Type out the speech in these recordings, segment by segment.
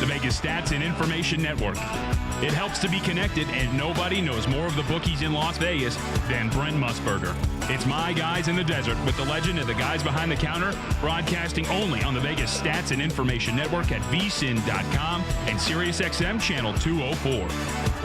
the Vegas Stats and Information Network. It helps to be connected, and nobody knows more of the bookies in Las Vegas than Brent Musburger. It's My Guys in the Desert with the legend of the guys behind the counter, broadcasting only on the Vegas Stats and Information Network at vsin.com and SiriusXM Channel 204.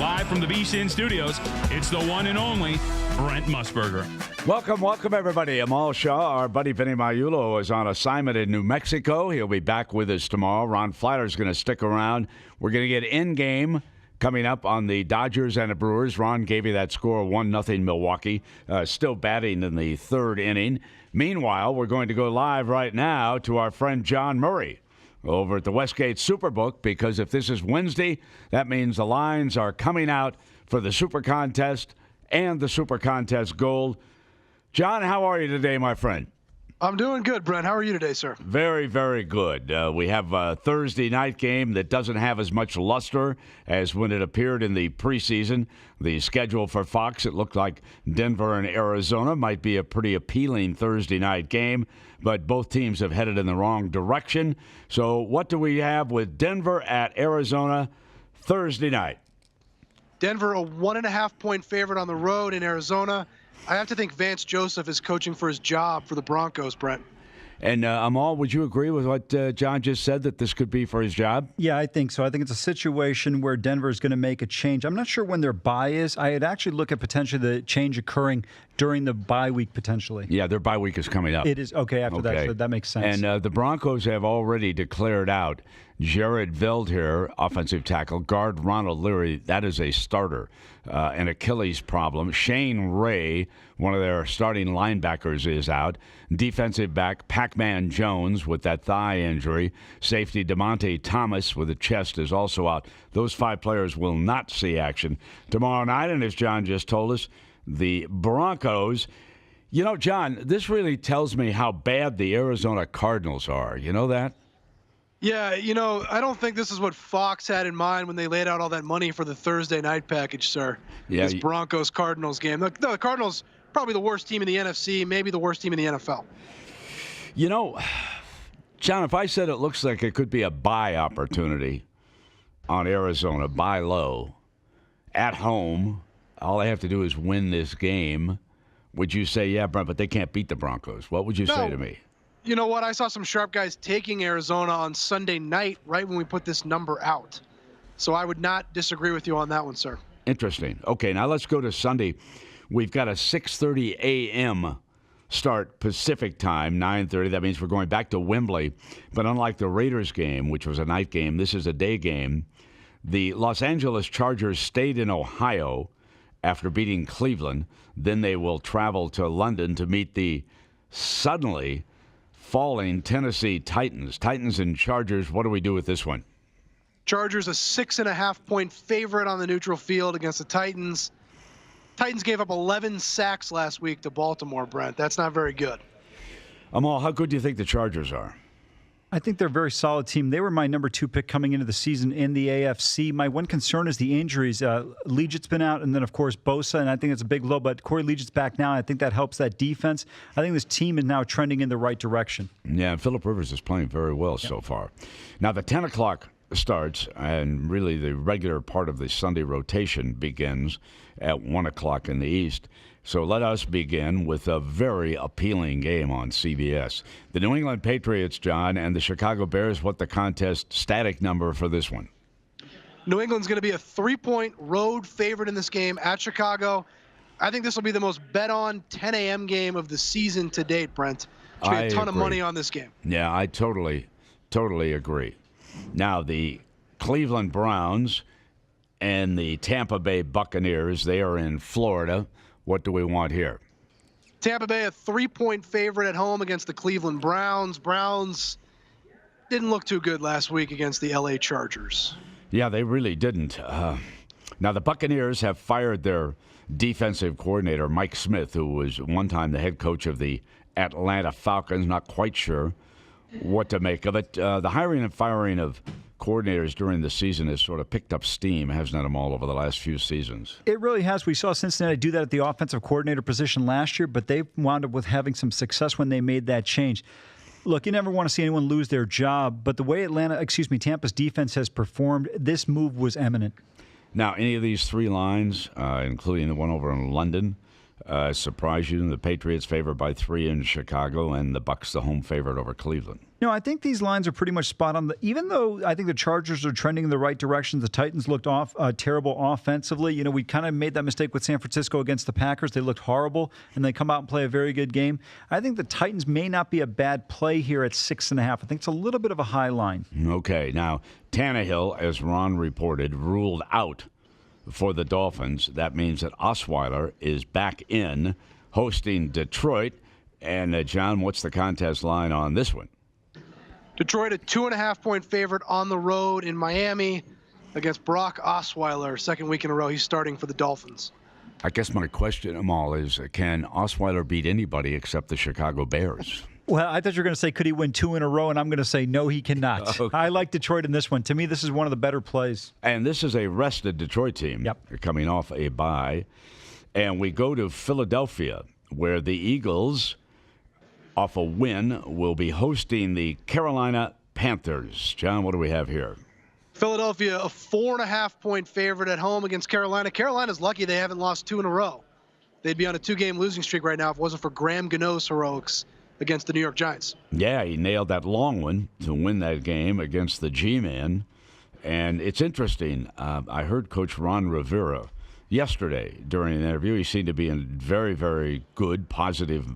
Live from the VSIN studios, it's the one and only Brent Musburger. Welcome, everybody. Amal Shah, our buddy Vinny Maiulo, is on assignment in New Mexico. He'll be back with us tomorrow. Ron Flatter is going to stick around. We're going to get in-game coming up on the Dodgers and the Brewers. Ron gave you that score of 1-0 Milwaukee, still batting in the third inning. Meanwhile, we're going to go live right now to our friend John Murray over at the Westgate Superbook, because if this is Wednesday, that means the lines are coming out for the Super Contest and the Super Contest Gold. John, how are you today, my friend? I'm doing good, Brent. How are you today, sir? Very, very good. We have a Thursday night game that doesn't have as much luster as when it appeared in the preseason. The schedule for Fox, it looked like Denver and Arizona might be a pretty appealing Thursday night game, but both teams have headed in the wrong direction. So what do we have with Denver at Arizona Thursday night? Denver, a 1.5-point favorite on the road in Arizona. I have to think Vance Joseph is coaching for his job for the Broncos, Brent. And Amal, would you agree with what John just said, that this could be for his job? Yeah, I think so. I think it's a situation where Denver is going to make a change. I'm not sure when their bye is. I'd actually look at potentially the change occurring during the bye week, potentially. Yeah, their bye week is coming up. It is. Okay, after that, so that makes sense. And the Broncos have already declared out Jared Veldheer, offensive tackle, guard Ronald Leary, that is a starter. An Achilles problem. Shane Ray, one of their starting linebackers, is out. Defensive back Pac-Man Jones with that thigh injury. Safety DeMonte Thomas with a chest is also out. Those 5 players will not see action tomorrow night. And as John just told us, the Broncos, you know, John, this really tells me how bad the Arizona Cardinals are. You know that? Yeah, you know, I don't think this is what Fox had in mind when they laid out all that money for the Thursday night package, sir. Yeah, this Broncos-Cardinals game. The Cardinals, probably the worst team in the NFC, maybe the worst team in the NFL. You know, John, if I said it looks like it could be a buy opportunity on Arizona, buy low, at home, all they have to do is win this game, would you say, yeah, Brent, but they can't beat the Broncos? What would you say to me? You know what? I saw some sharp guys taking Arizona on Sunday night right when we put this number out. So I would not disagree with you on that one, sir. Interesting. Okay, now let's go to Sunday. We've got a 6:30 a.m. start Pacific time, 9:30. That means we're going back to Wembley. But unlike the Raiders game, which was a night game, this is a day game. The Los Angeles Chargers stayed in Ohio after beating Cleveland. Then they will travel to London to meet the suddenly falling Tennessee Titans. Titans and Chargers, what do we do with this one? Chargers a 6.5-point favorite on the neutral field against the Titans. Titans gave up 11 sacks last week to Baltimore, Brent. That's not very good. Amal, how good do you think the Chargers are? I think they're a very solid team. They were my number 2 pick coming into the season in the AFC. My one concern is the injuries. Legit's been out, and then, of course, Bosa, and I think it's a big blow, but Corey Legit's back now, and I think that helps that defense. I think this team is now trending in the right direction. Yeah, and Phillip Rivers is playing very well so far. Now, the 10 o'clock starts, and really the regular part of the Sunday rotation begins at 1 o'clock in the East. So let us begin with a very appealing game on CBS. The New England Patriots, John, and the Chicago Bears, what the contest static number for this one? New England's going to be a 3-point road favorite in this game at Chicago. I think this will be the most bet-on 10 a.m. game of the season to date, Brent. There'll be a ton of money on this game. Yeah, I totally agree. Now, the Cleveland Browns and the Tampa Bay Buccaneers, they are in Florida. What do we want here? Tampa Bay, a 3-point favorite at home against the Cleveland Browns. Browns didn't look too good last week against the L.A. Chargers. Yeah, they really didn't. Now, the Buccaneers have fired their defensive coordinator, Mike Smith, who was one time the head coach of the Atlanta Falcons. Not quite sure what to make of it. The hiring and firing of coordinators during the season has sort of picked up steam, hasn't it, them all over the last few seasons? It really has. We saw Cincinnati do that at the offensive coordinator position last year, but they wound up with having some success when they made that change. Look, you never want to see anyone lose their job, but the way Tampa's defense has performed, this move was eminent. Now, any of these three lines, including the one over in London, surprise you? The Patriots favored by 3 in Chicago, and the Bucs the home favorite over Cleveland. No, I think these lines are pretty much spot on. Even though I think the Chargers are trending in the right direction, the Titans looked terrible offensively. We kind of made that mistake with San Francisco against the Packers. They looked horrible, and they come out and play a very good game. I think the Titans may not be a bad play here at 6.5. I think it's a little bit of a high line. Okay, now Tannehill, as Ron reported, ruled out for the Dolphins. That means that Osweiler is back in, hosting Detroit. And, John, what's the contest line on this one? Detroit, a 2.5-point favorite on the road in Miami against Brock Osweiler. Second week in a row, he's starting for the Dolphins. I guess my question, Amal, is can Osweiler beat anybody except the Chicago Bears? Well, I thought you were going to say, could he win 2 in a row? And I'm going to say, no, he cannot. Okay. I like Detroit in this one. To me, this is one of the better plays. And this is a rested Detroit team. Yep. They're coming off a bye. And we go to Philadelphia, where the Eagles, off a win, will be hosting the Carolina Panthers. John, what do we have here? Philadelphia, a 4.5-point favorite at home against Carolina. Carolina's lucky they haven't lost 2 in a row. They'd be on a 2-game losing streak right now if it wasn't for Graham Gano's heroics against the New York Giants. Yeah, he nailed that long one to win that game against the G-Man. And it's interesting. I heard Coach Ron Rivera yesterday during an interview. He seemed to be in very, very good, positive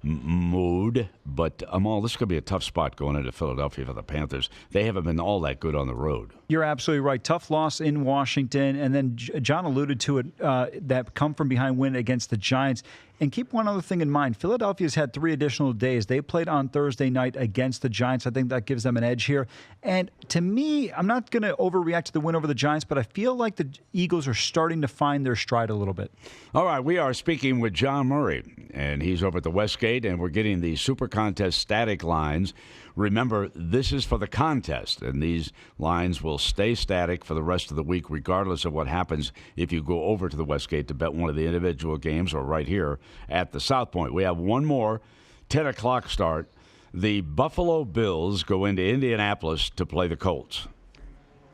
mood. But, Amal, this could be a tough spot going into Philadelphia for the Panthers. They haven't been all that good on the road. You're absolutely right. Tough loss in Washington. And then John alluded to it, that come-from-behind win against the Giants. And keep one other thing in mind. Philadelphia's had 3 additional days. They played on Thursday night against the Giants. I think that gives them an edge here. And to me, I'm not going to overreact to the win over the Giants, but I feel like the Eagles are starting to find their stride a little bit. All right, we are speaking with John Murray, and he's over at the Westgate, and we're getting the Super Contest static lines. Remember, this is for the contest, and these lines will stay static for the rest of the week, regardless of what happens if you go over to the Westgate to bet one of the individual games or right here at the South Point. We have one more 10 o'clock start. The Buffalo Bills go into Indianapolis to play the Colts.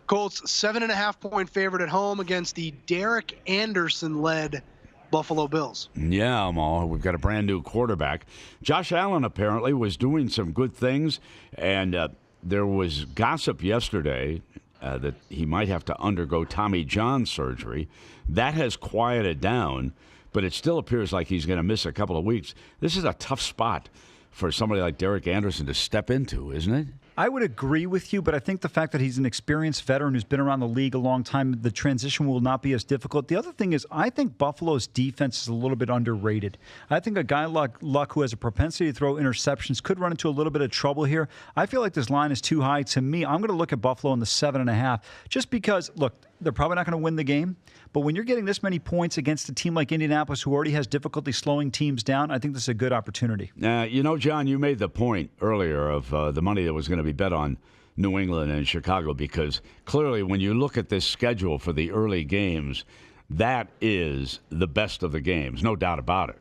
Colts, 7.5-point favorite at home against the Derek Anderson-led Buffalo Bills. Yeah, Amal, we've got a brand new quarterback. Josh Allen apparently was doing some good things, and there was gossip yesterday that he might have to undergo Tommy John surgery. That has quieted down, but it still appears like he's going to miss a couple of weeks. This is a tough spot for somebody like Derek Anderson to step into, isn't it? I would agree with you, but I think the fact that he's an experienced veteran who's been around the league a long time, the transition will not be as difficult. The other thing is, I think Buffalo's defense is a little bit underrated. I think a guy like Luck, who has a propensity to throw interceptions, could run into a little bit of trouble here. I feel like this line is too high. To me, I'm going to look at Buffalo in the 7.5, just because, look, they're probably not going to win the game. But when you're getting this many points against a team like Indianapolis, who already has difficulty slowing teams down, I think this is a good opportunity. John, you made the point earlier of the money that was going to be bet on New England and Chicago, because clearly when you look at this schedule for the early games, that is the best of the games, no doubt about it.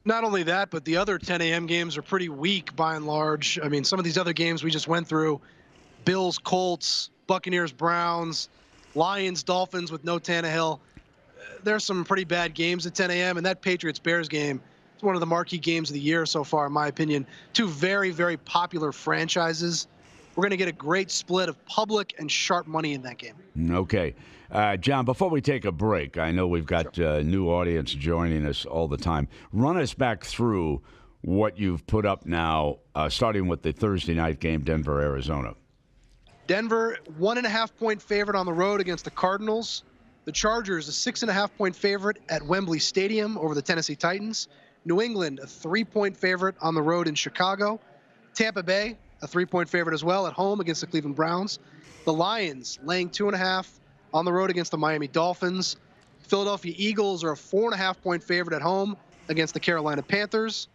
Not only that, but the other 10 a.m. games are pretty weak by and large. I mean, some of these other games we just went through, Bills, Colts, Buccaneers, Browns, Lions, Dolphins with no Tannehill. There's some pretty bad games at 10 a.m., and that Patriots-Bears game is one of the marquee games of the year so far, in my opinion. 2 very, very popular franchises. We're going to get a great split of public and sharp money in that game. Okay. John, before we take a break, I know we've got new audience joining us all the time. Run us back through what you've put up now, starting with the Thursday night game, Denver, Arizona. Denver, 1.5-point favorite on the road against the Cardinals. The Chargers, a 6.5-point favorite at Wembley Stadium over the Tennessee Titans. New England, a 3-point favorite on the road in Chicago. Tampa Bay, a 3-point favorite as well at home against the Cleveland Browns. The Lions, laying 2.5 on the road against the Miami Dolphins. Philadelphia Eagles are a 4.5-point favorite at home against the Carolina Panthers.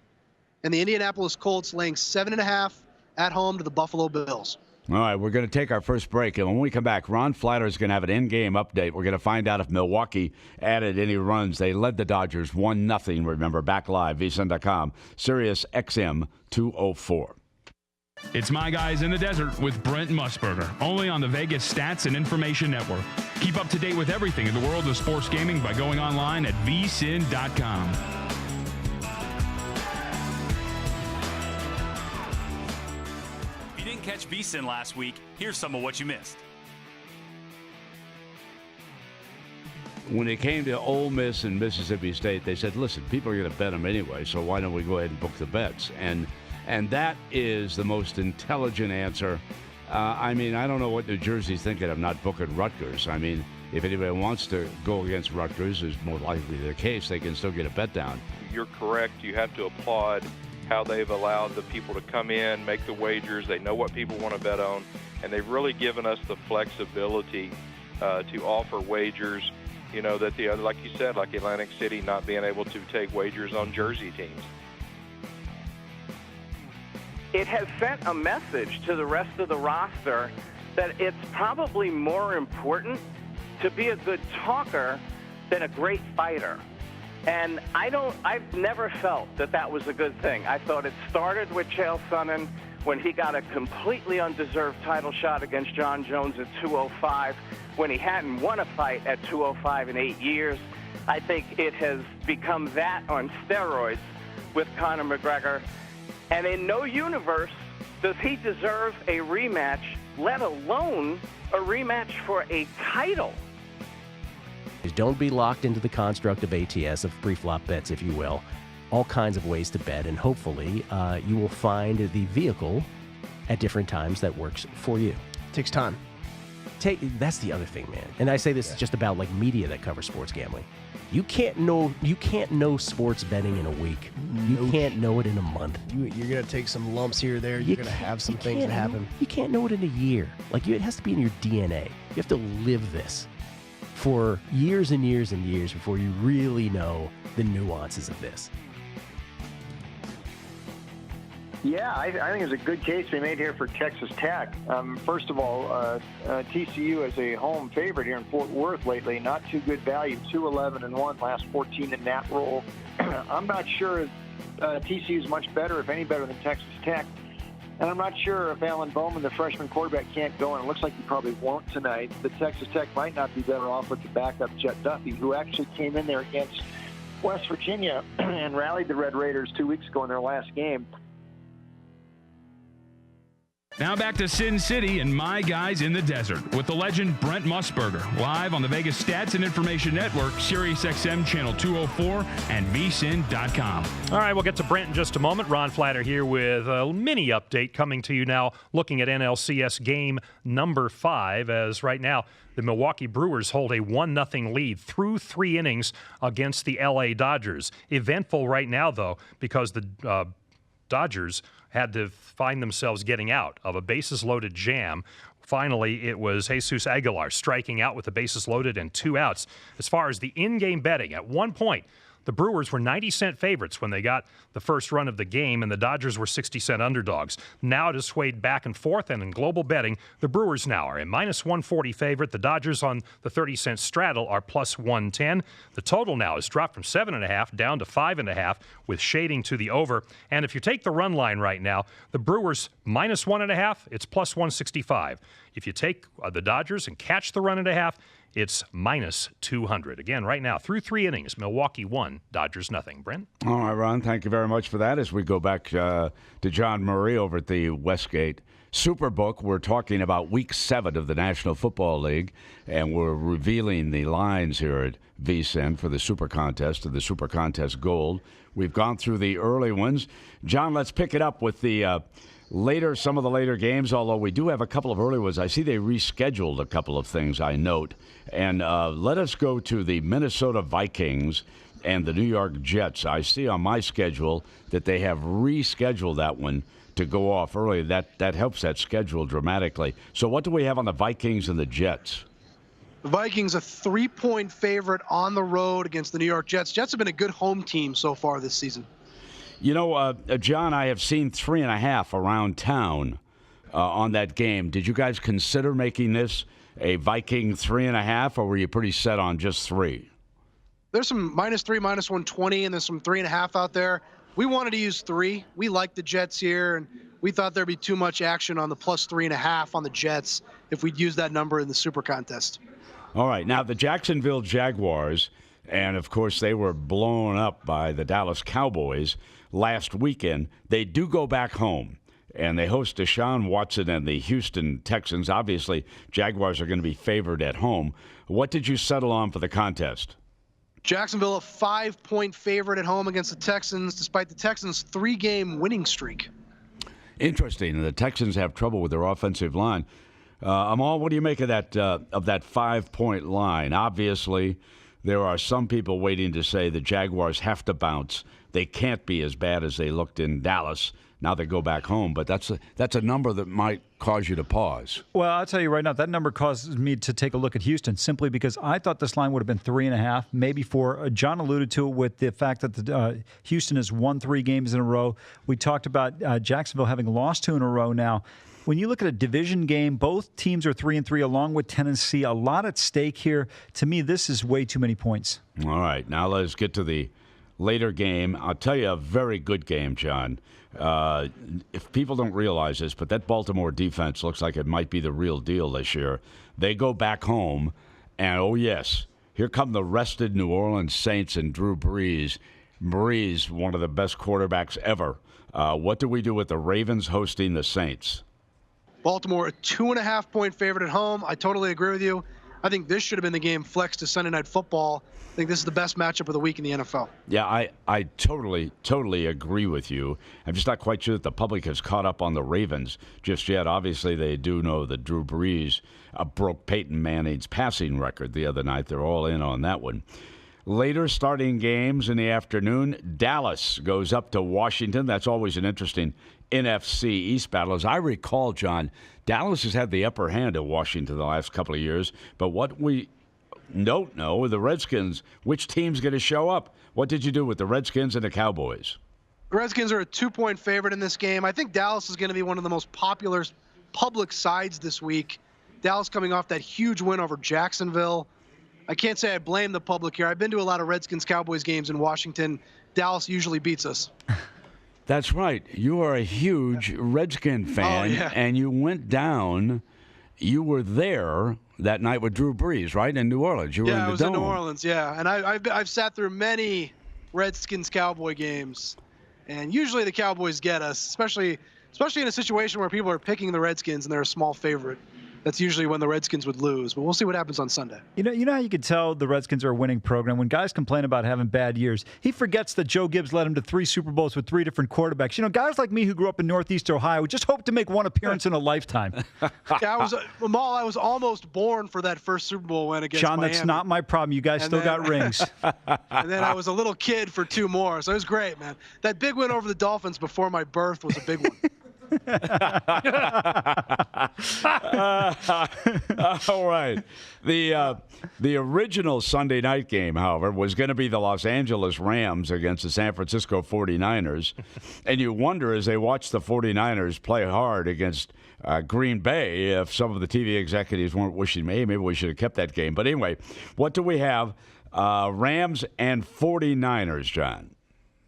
And the Indianapolis Colts laying 7.5 at home to the Buffalo Bills. All right, we're going to take our first break, and when we come back, Ron Flatter is going to have an in-game update. We're going to find out if Milwaukee added any runs. They led the Dodgers 1-0, remember, back live, vsin.com, Sirius XM 204. It's My Guys in the Desert with Brent Musburger, only on the Vegas Stats and Information Network. Keep up to date with everything in the world of sports gaming by going online at vsin.com. If you didn't catch vsin last week, here's some of what you missed. When it came to Ole Miss and Mississippi State, they said, listen, people are going to bet them anyway, so why don't we go ahead and book the bets? And that is the most intelligent answer. I don't know what New Jersey's thinking of not booking Rutgers. I mean, if anybody wants to go against Rutgers, is more likely the case, they can still get a bet down. You're correct. You have to applaud how they've allowed the people to come in, make the wagers. They know what people want to bet on, and they've really given us the flexibility to offer wagers, that the other, like you said, like Atlantic City not being able to take wagers on Jersey teams. It has sent a message to the rest of the roster that it's probably more important to be a good talker than a great fighter. And I've never felt that was a good thing. I thought it started with Chael Sonnen when he got a completely undeserved title shot against John Jones at 205, when he hadn't won a fight at 205 in 8 years. I think it has become that on steroids with Conor McGregor. And in no universe does he deserve a rematch, let alone a rematch for a title. Don't be locked into the construct of ATS, of pre-flop bets, if you will. All kinds of ways to bet, and hopefully you will find the vehicle at different times that works for you. Takes time. That's the other thing, man. And I say this just about like media that covers sports gambling. You can't know sports betting in a week. You can't know it in a month. You're going to take some lumps here or there. You're going to have some things that happen. You can't know it in a year. It has to be in your DNA. You have to live this for years and years and years before you really know the nuances of this. Yeah, I think there's a good case they made here for Texas Tech. First of all, TCU is a home favorite here in Fort Worth lately. Not too good value, 2-11-1, last 14 in that role. I'm not sure TCU is much better, if any better, than Texas Tech. And I'm not sure if Alan Bowman, the freshman quarterback, can't go, and it looks like he probably won't tonight. But Texas Tech might not be better off with the backup Jet Duffy, who actually came in there against West Virginia and rallied the Red Raiders 2 weeks ago in their last game. Now back to Sin City and My Guys in the Desert with the legend Brent Musburger, live on the Vegas Stats and Information Network, SiriusXM Channel 204, and vsin.com. All right, we'll get to Brent in just a moment. Ron Flatter here with a mini update coming to you now, looking at NLCS game number 5, as right now the Milwaukee Brewers hold a 1-0 lead through 3 innings against the LA Dodgers. Eventful right now, though, because the Dodgers had to find themselves getting out of a bases-loaded jam. Finally, it was Jesus Aguilar striking out with the bases loaded and 2 outs. As far as the in-game betting, at one point, the Brewers were 90-cent favorites when they got the first run of the game, and the Dodgers were 60-cent underdogs. Now it has swayed back and forth, and in global betting, the Brewers now are a -140 favorite. The Dodgers on the 30-cent straddle are +110. The total now has dropped from 7.5 down to 5.5, with shading to the over. And if you take the run line right now, the Brewers -1.5, it's +165. If you take the Dodgers and catch the run and a half, it's -200. Again, right now, through 3 innings, Milwaukee 1, Dodgers nothing. Brent? All right, Ron, thank you very much for that. As we go back to John Murray over at the Westgate Superbook, we're talking about Week 7 of the National Football League, and we're revealing the lines here at VSiN for the Super Contest and the Super Contest Gold. We've gone through the early ones. John, let's pick it up with the some of the later games, although we do have a couple of early ones. I see they rescheduled a couple of things, I note. And let us go to the Minnesota Vikings and the New York Jets. I see on my schedule that they have rescheduled that one to go off early. That helps that schedule dramatically. So what do we have on the Vikings and the Jets? The Vikings a 3-point favorite on the road against the New York Jets. Jets have been a good home team so far this season. You know, John, I have seen 3.5 around town on that game. Did you guys consider making this a Viking 3.5, or were you pretty set on just 3? There's some -3, -120, and there's some 3.5 out there. We wanted to use 3. We like the Jets here, and we thought there'd be too much action on the plus 3.5 on the Jets if we'd use that number in the Super Contest. All right. Now, the Jacksonville Jaguars, and of course they were blown up by the Dallas Cowboys last weekend. They do go back home, and they host Deshaun Watson and the Houston Texans. Obviously, Jaguars are going to be favored at home. What did you settle on for the contest? Jacksonville, a 5-point favorite at home against the Texans, despite the Texans' 3-game winning streak. Interesting. The Texans have trouble with their offensive line. Amal, what do you make of that 5-point line? Obviously, there are some people waiting to say the Jaguars have to bounce. They can't be as bad as they looked in Dallas. Now they go back home, but that's a number that might cause you to pause. Well, I'll tell you right now, that number causes me to take a look at Houston simply because I thought this line would have been 3.5, maybe 4. John alluded to it with the fact that Houston has won 3 games in a row. We talked about Jacksonville having lost 2 in a row now. When you look at a division game, both teams are 3-3 along with Tennessee. A lot at stake here. To me, this is way too many points. All right, now let's get to the later game. I'll tell you a very good game, John. If people don't realize this, but that Baltimore defense looks like it might be the real deal this year. They go back home, and oh yes, here come the rested New Orleans Saints and Drew Brees. Brees, one of the best quarterbacks ever. What do we do with the Ravens hosting the Saints? Baltimore, a 2.5-point favorite at home. I totally agree with you. I think this should have been the game flexed to Sunday Night Football. I think this is the best matchup of the week in the NFL. Yeah, I totally agree with you. I'm just not quite sure that the public has caught up on the Ravens just yet. Obviously, they do know that Drew Brees broke Peyton Manning's passing record the other night. They're all in on that one. Later starting games in the afternoon, Dallas goes up to Washington. That's always an interesting NFC East battle. As I recall, John, Dallas has had the upper hand at Washington the last couple of years. But what we don't know, the Redskins, which team's going to show up? What did you do with the Redskins and the Cowboys? The Redskins are a 2-point favorite in this game. I think Dallas is going to be one of the most popular public sides this week. Dallas coming off that huge win over Jacksonville. I can't say I blame the public here. I've been to a lot of Redskins-Cowboys games in Washington. Dallas usually beats us. That's right. You are a huge Redskin fan, and you went down. You were there that night with Drew Brees, right, in New Orleans. You were in the I was Dome. in New Orleans, yeah. And I've sat through many Redskins-Cowboy games, and usually the Cowboys get us, especially in a situation where people are picking the Redskins and they're a small favorite. That's usually when the Redskins would lose, but we'll see what happens on Sunday. You know how you can tell the Redskins are a winning program? When guys complain about having bad years, he forgets that Joe Gibbs led him to 3 Super Bowls with 3 different quarterbacks. You know, guys like me who grew up in Northeast Ohio just hope to make one appearance in a lifetime. Yeah, I was almost born for that first Super Bowl win against John, Miami. That's not my problem. You guys still got rings. And then I was a little kid for 2 more, so it was great, man. That big win over the Dolphins before my birth was a big one. All right. The original Sunday night game, however, was going to be the Los Angeles Rams against the San Francisco 49ers. And you wonder, as they watch the 49ers play hard against Green Bay, if some of the TV executives weren't wishing, hey, maybe we should have kept that game. But anyway, what do we have? Rams and 49ers, John.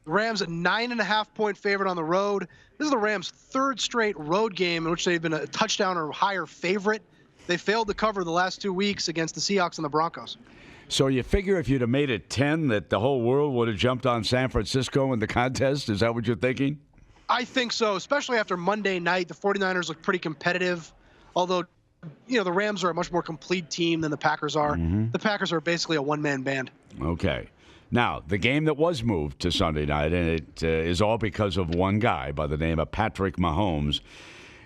The Rams, a 9.5-point favorite on the road. This is the Rams' 3rd straight road game in which they've been a touchdown or higher favorite. They failed to cover the last 2 weeks against the Seahawks and the Broncos. So you figure if you'd have made it 10 that the whole world would have jumped on San Francisco in the contest? Is that what you're thinking? I think so, especially after Monday night. The 49ers look pretty competitive, although the Rams are a much more complete team than the Packers are. Mm-hmm. The Packers are basically a one-man band. Okay. Now, the game that was moved to Sunday night, and it is all because of one guy by the name of Patrick Mahomes,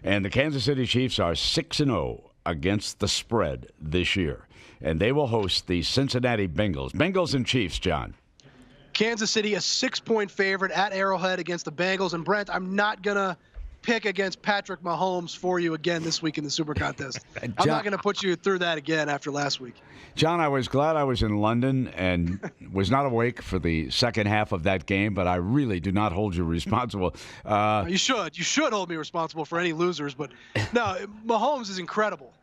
and the Kansas City Chiefs are 6-0 against the spread this year, and they will host the Cincinnati Bengals. Bengals and Chiefs, John. Kansas City, a 6-point favorite at Arrowhead against the Bengals. And, Brent, I'm not going to pick against Patrick Mahomes for you again this week in the Super Contest. I'm not going to put you through that again after last week. John, I was glad I was in London and was not awake for the second half of that game, but I really do not hold you responsible. You should. You should hold me responsible for any losers. But, no, Mahomes is incredible.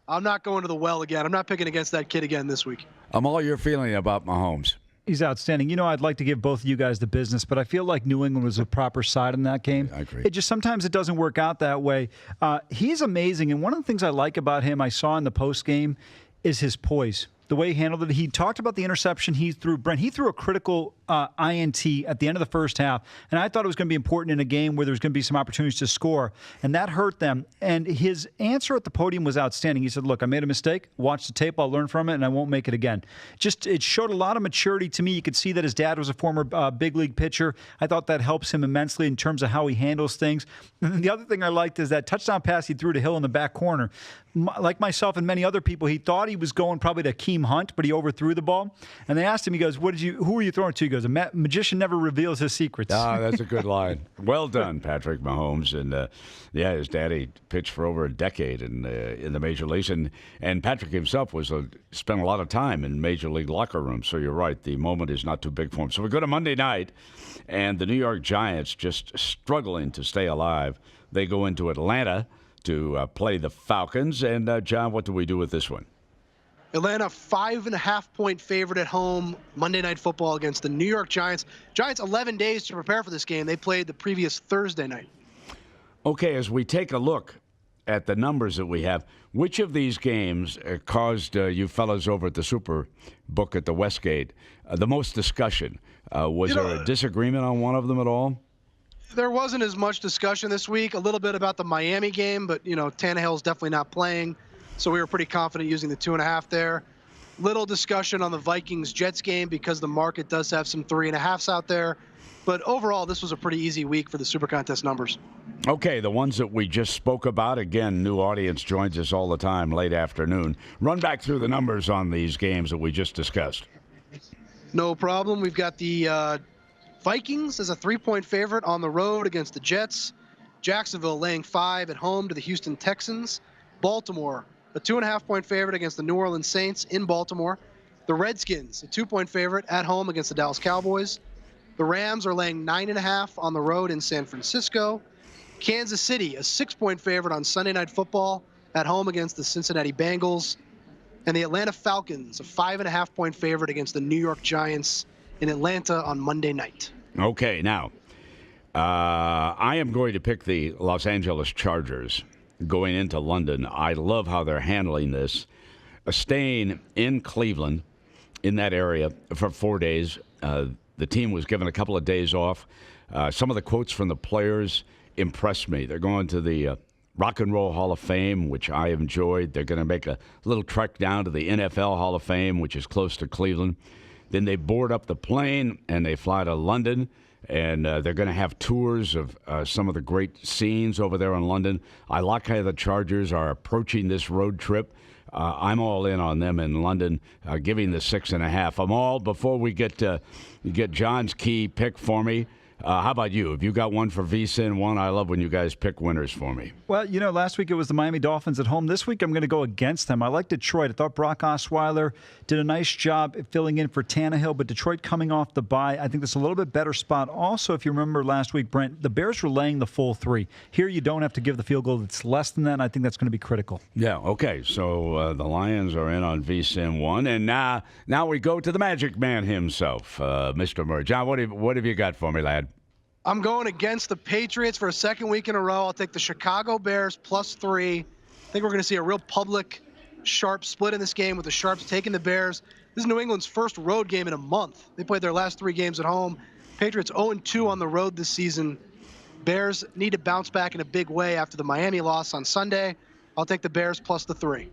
I'm not going to the well again. I'm not picking against that kid again this week. Amal, your feeling about Mahomes? He's outstanding. I'd like to give both of you guys the business, but I feel like New England was a proper side in that game. I agree. Sometimes it doesn't work out that way. He's amazing, and one of the things I like about him, I saw in the post game, is his poise. The way he handled it. He talked about the interception he threw. Brent, he threw a critical INT at the end of the first half, and I thought it was going to be important in a game where there's going to be some opportunities to score, and that hurt them. And his answer at the podium was outstanding. He said, look, I made a mistake. Watch the tape. I'll learn from it, and I won't make it again. It showed a lot of maturity to me. You could see that his dad was a former big league pitcher. I thought that helps him immensely in terms of how he handles things. And the other thing I liked is that touchdown pass he threw to Hill in the back corner. Like myself and many other people, he thought he was going probably to Keem Hunt, but he overthrew the ball. And they asked him, he goes, who were you throwing to? He goes, a magician never reveals his secrets. That's a good line. Well done, Patrick Mahomes. And his daddy pitched for over a decade in the major leagues. And Patrick himself spent a lot of time in major league locker rooms. So you're right, the moment is not too big for him. So we go to Monday night, and the New York Giants just struggling to stay alive. They go into Atlanta to play the Falcons. And, John, what do we do with this one? Atlanta, 5.5-point favorite at home, Monday Night Football against the New York Giants. Giants, 11 days to prepare for this game. They played the previous Thursday night. Okay, as we take a look at the numbers that we have, which of these games caused you fellas over at the Superbook at the Westgate the most discussion? Was there a disagreement on one of them at all? There wasn't as much discussion this week. A little bit about the Miami game, but, Tannehill's definitely not playing. So we were pretty confident using the 2.5 there. Little discussion on the Vikings-Jets game because the market does have some 3.5s out there. But overall, this was a pretty easy week for the Super Contest numbers. Okay, the ones that we just spoke about. Again, new audience joins us all the time, late afternoon. Run back through the numbers on these games that we just discussed. No problem. We've got the Vikings as a 3-point favorite on the road against the Jets. Jacksonville laying 5 at home to the Houston Texans. Baltimore, a 2.5-point favorite against the New Orleans Saints in Baltimore. The Redskins, a 2-point favorite at home against the Dallas Cowboys. The Rams are laying 9.5 on the road in San Francisco. Kansas City, a 6-point favorite on Sunday Night Football at home against the Cincinnati Bengals. And the Atlanta Falcons, a 5.5-point favorite against the New York Giants in Atlanta on Monday night. Okay, now, I am going to pick the Los Angeles Chargers going into London. I love how they're handling this. Staying in Cleveland, in that area, for 4 days. The team was given a couple of days off. Some of the quotes from the players impressed me. They're going to the Rock and Roll Hall of Fame, which I enjoyed. They're going to make a little trek down to the NFL Hall of Fame, which is close to Cleveland. Then they board up the plane and they fly to London. And they're going to have tours of some of the great scenes over there in London. I like how the Chargers are approaching this road trip. I'm all in on them in London, giving the 6.5. I'm all, before we get John's key pick for me, how about you? Have you got one for VSiN? One, I love when you guys pick winners for me. Well, last week it was the Miami Dolphins at home. This week I'm going to go against them. I like Detroit. I thought Brock Osweiler did a nice job filling in for Tannehill, but Detroit coming off the bye, I think that's a little bit better spot. Also, if you remember last week, Brent, the Bears were laying the full 3. Here you don't have to give the field goal. It's less than that, and I think that's going to be critical. Yeah, okay. So the Lions are in on VSiN 1. And now we go to the Magic Man himself, Mr. Murray. John, what have you got for me, lad? I'm going against the Patriots for a second week in a row. I'll take the Chicago Bears +3. I think we're going to see a real public sharp split in this game with the Sharps taking the Bears. This is New England's first road game in a month. They played their last 3 games at home. Patriots 0-2 on the road this season. Bears need to bounce back in a big way after the Miami loss on Sunday. I'll take the Bears +3.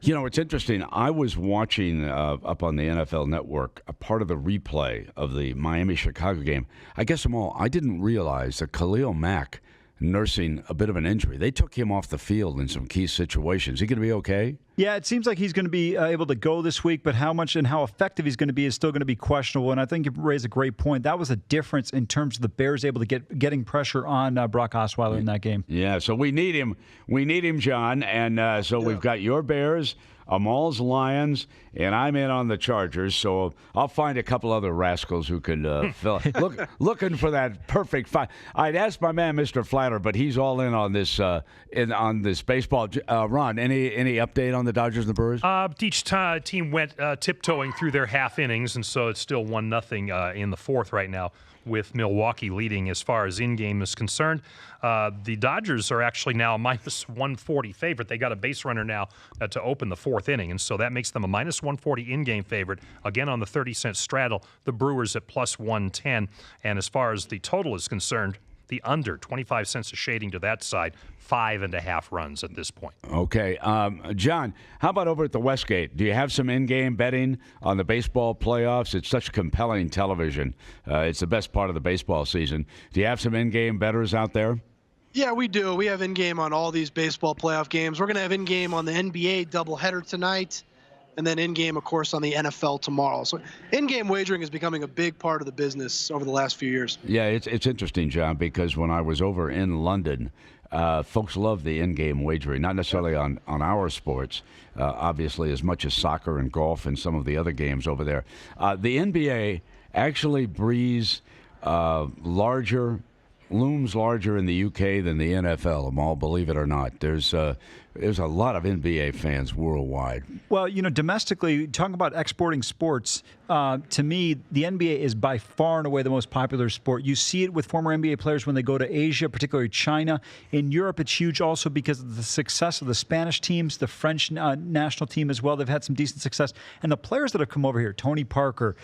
It's interesting. I was watching up on the NFL Network a part of the replay of the Miami-Chicago game. I guess, Amal, I didn't realize that Khalil Mack nursing a bit of an injury. They took him off the field in some key situations. Is he going to be okay? Yeah, it seems like he's going to be able to go this week, but how much and how effective he's going to be is still going to be questionable. And I think you raised a great point. That was a difference in terms of the Bears able to getting pressure on Brock Osweiler in that game. Yeah, so we need him. We need him, John. And so we've got your Bears. Amal's Lions, and I'm in on the Chargers. So I'll find a couple other rascals who can looking for that perfect fight. I'd ask my man, Mr. Flatter, but he's all in on this on this baseball. Ron, any update on the Dodgers and the Brewers? Each team went tiptoeing through their half innings, and so it's still 1-0 in the fourth right now, with Milwaukee leading as far as in-game is concerned. The Dodgers are actually now a minus 140 favorite. They got a base runner now to open the fourth inning, and so that makes them a minus 140 in-game favorite. Again, on the 30-cent straddle, the Brewers at plus 110. And as far as the total is concerned, the under, 25 cents a shading to that side, 5.5 runs at this point. Okay. John, how about over at the Westgate? Do you have some in-game betting on the baseball playoffs? It's such compelling television. It's the best part of the baseball season. Do you have some in-game bettors out there? Yeah, we do. We have in-game on all these baseball playoff games. We're going to have in-game on the NBA doubleheader tonight, and then in-game, of course, on the NFL tomorrow. So in-game wagering is becoming a big part of the business over the last few years. Yeah, it's interesting, John, because when I was over in London, folks love the in-game wagering, not necessarily on our sports, obviously as much as soccer and golf and some of the other games over there. The NBA actually looms larger in the UK than the NFL, Amal, believe it or not. There's a lot of NBA fans worldwide. Well, domestically, talking about exporting sports, to me, the NBA is by far and away the most popular sport. You see it with former NBA players when they go to Asia, particularly China. In Europe, it's huge also because of the success of the Spanish teams, the French national team as well. They've had some decent success. And the players that have come over here, Tony Parker,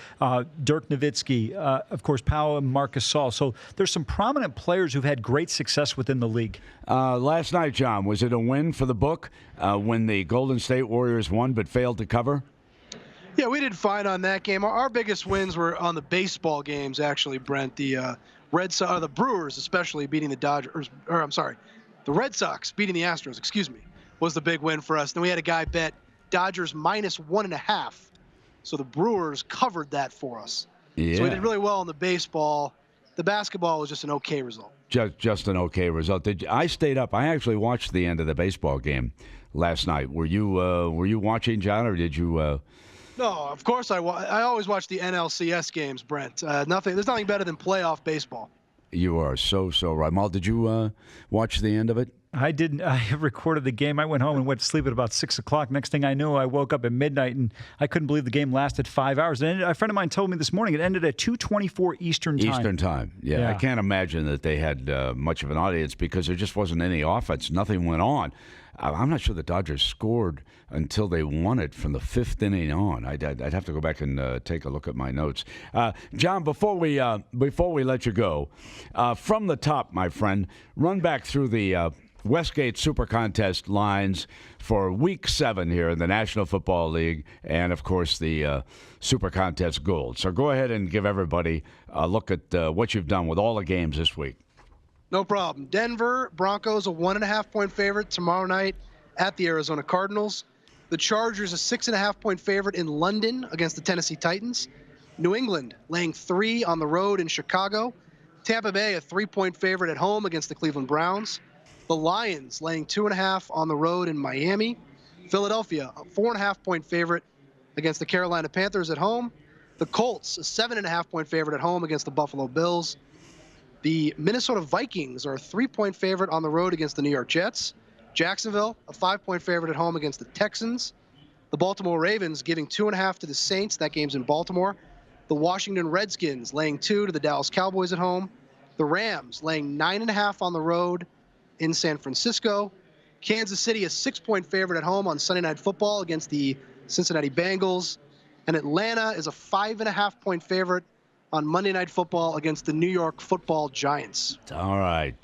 Dirk Nowitzki, of course, Pau and Marc Gasol. So there's some prominent players who've had great success within the league. Last night, John, was it a win for the book when the Golden State Warriors won but failed to cover? Yeah, we did fine on that game. Our biggest wins were on the baseball games, actually, Brent. The the Brewers, especially beating the Red Sox beating the Astros, was the big win for us. Then we had a guy bet Dodgers minus 1.5. So the Brewers covered that for us. Yeah. So we did really well on the baseball. The basketball was just an okay result. Just an okay result. I stayed up. I actually watched the end of the baseball game last night. Were you watching, John, or did you? No, of course I always watch the NLCS games, Brent. There's nothing better than playoff baseball. You are so right. Mal, did you watch the end of it? I didn't. I recorded the game. I went home and went to sleep at about 6 o'clock. Next thing I knew, I woke up at midnight, and I couldn't believe the game lasted 5 hours. And a friend of mine told me this morning it ended at 2:24 Eastern time. Eastern time. Yeah. I can't imagine that they had much of an audience because there just wasn't any offense. Nothing went on. I'm not sure the Dodgers scored until they won it from the 5th inning on. I'd have to go back and take a look at my notes. John, before we let you go, from the top, my friend, run back through the Westgate Super Contest lines for Week 7 here in the National Football League and, of course, the Super Contest Gold. So go ahead and give everybody a look at what you've done with all the games this week. No problem. Denver Broncos a 1.5-point favorite tomorrow night at the Arizona Cardinals. The Chargers a 6.5-point favorite in London against the Tennessee Titans. New England laying 3 on the road in Chicago. Tampa Bay a 3-point favorite at home against the Cleveland Browns. The Lions laying 2.5 on the road in Miami. Philadelphia a 4.5-point favorite against the Carolina Panthers at home. The Colts a 7.5-point favorite at home against the Buffalo Bills. The Minnesota Vikings are a 3-point favorite on the road against the New York Jets. Jacksonville, a 5-point favorite at home against the Texans. The Baltimore Ravens giving 2.5 to the Saints. That game's in Baltimore. The Washington Redskins laying 2 to the Dallas Cowboys at home. The Rams laying 9.5 on the road in San Francisco. Kansas City, a 6-point favorite at home on Sunday Night Football against the Cincinnati Bengals. And Atlanta is a 5.5-point favorite on Monday Night Football against the New York Football Giants. All right.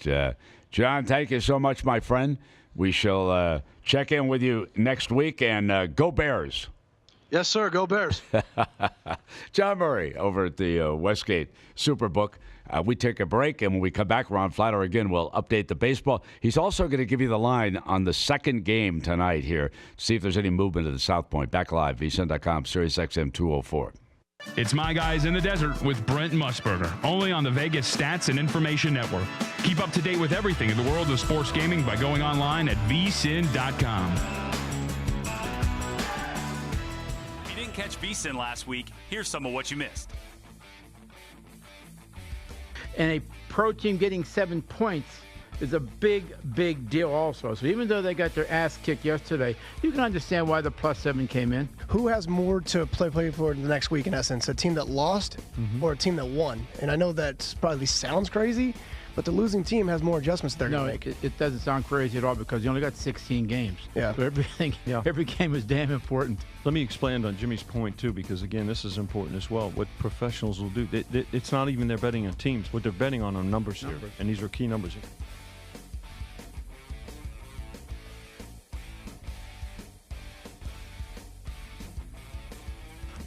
John, thank you so much, my friend. We shall check in with you next week, and go Bears. Yes, sir. Go Bears. John Murray over at the Westgate Superbook. We take a break, and when we come back, Ron Flatter again will update the baseball. He's also going to give you the line on the second game tonight here to see if there's any movement at the South Point. Back live, vsin.com, Sirius XM 204. It's My Guys in the Desert with Brent Musburger, only on the Vegas Stats and Information Network. Keep up to date with everything in the world of sports gaming by going online at vsin.com. catch VSiN last week, here's some of what you missed. And a pro team getting 7 points is a big, big deal also. So even though they got their ass kicked yesterday, you can understand why the +7 came in. Who has more to play for the next week, in essence? A team that lost or a team that won? And I know that probably sounds crazy, but the losing team has more adjustments they're going to make. It doesn't sound crazy at all because you only got 16 games. Yeah. So every game is damn important. Let me expand on Jimmy's point, too, because, again, this is important as well. What professionals will do, it's not even they're betting on teams. What they're betting on are numbers here, and these are key numbers here.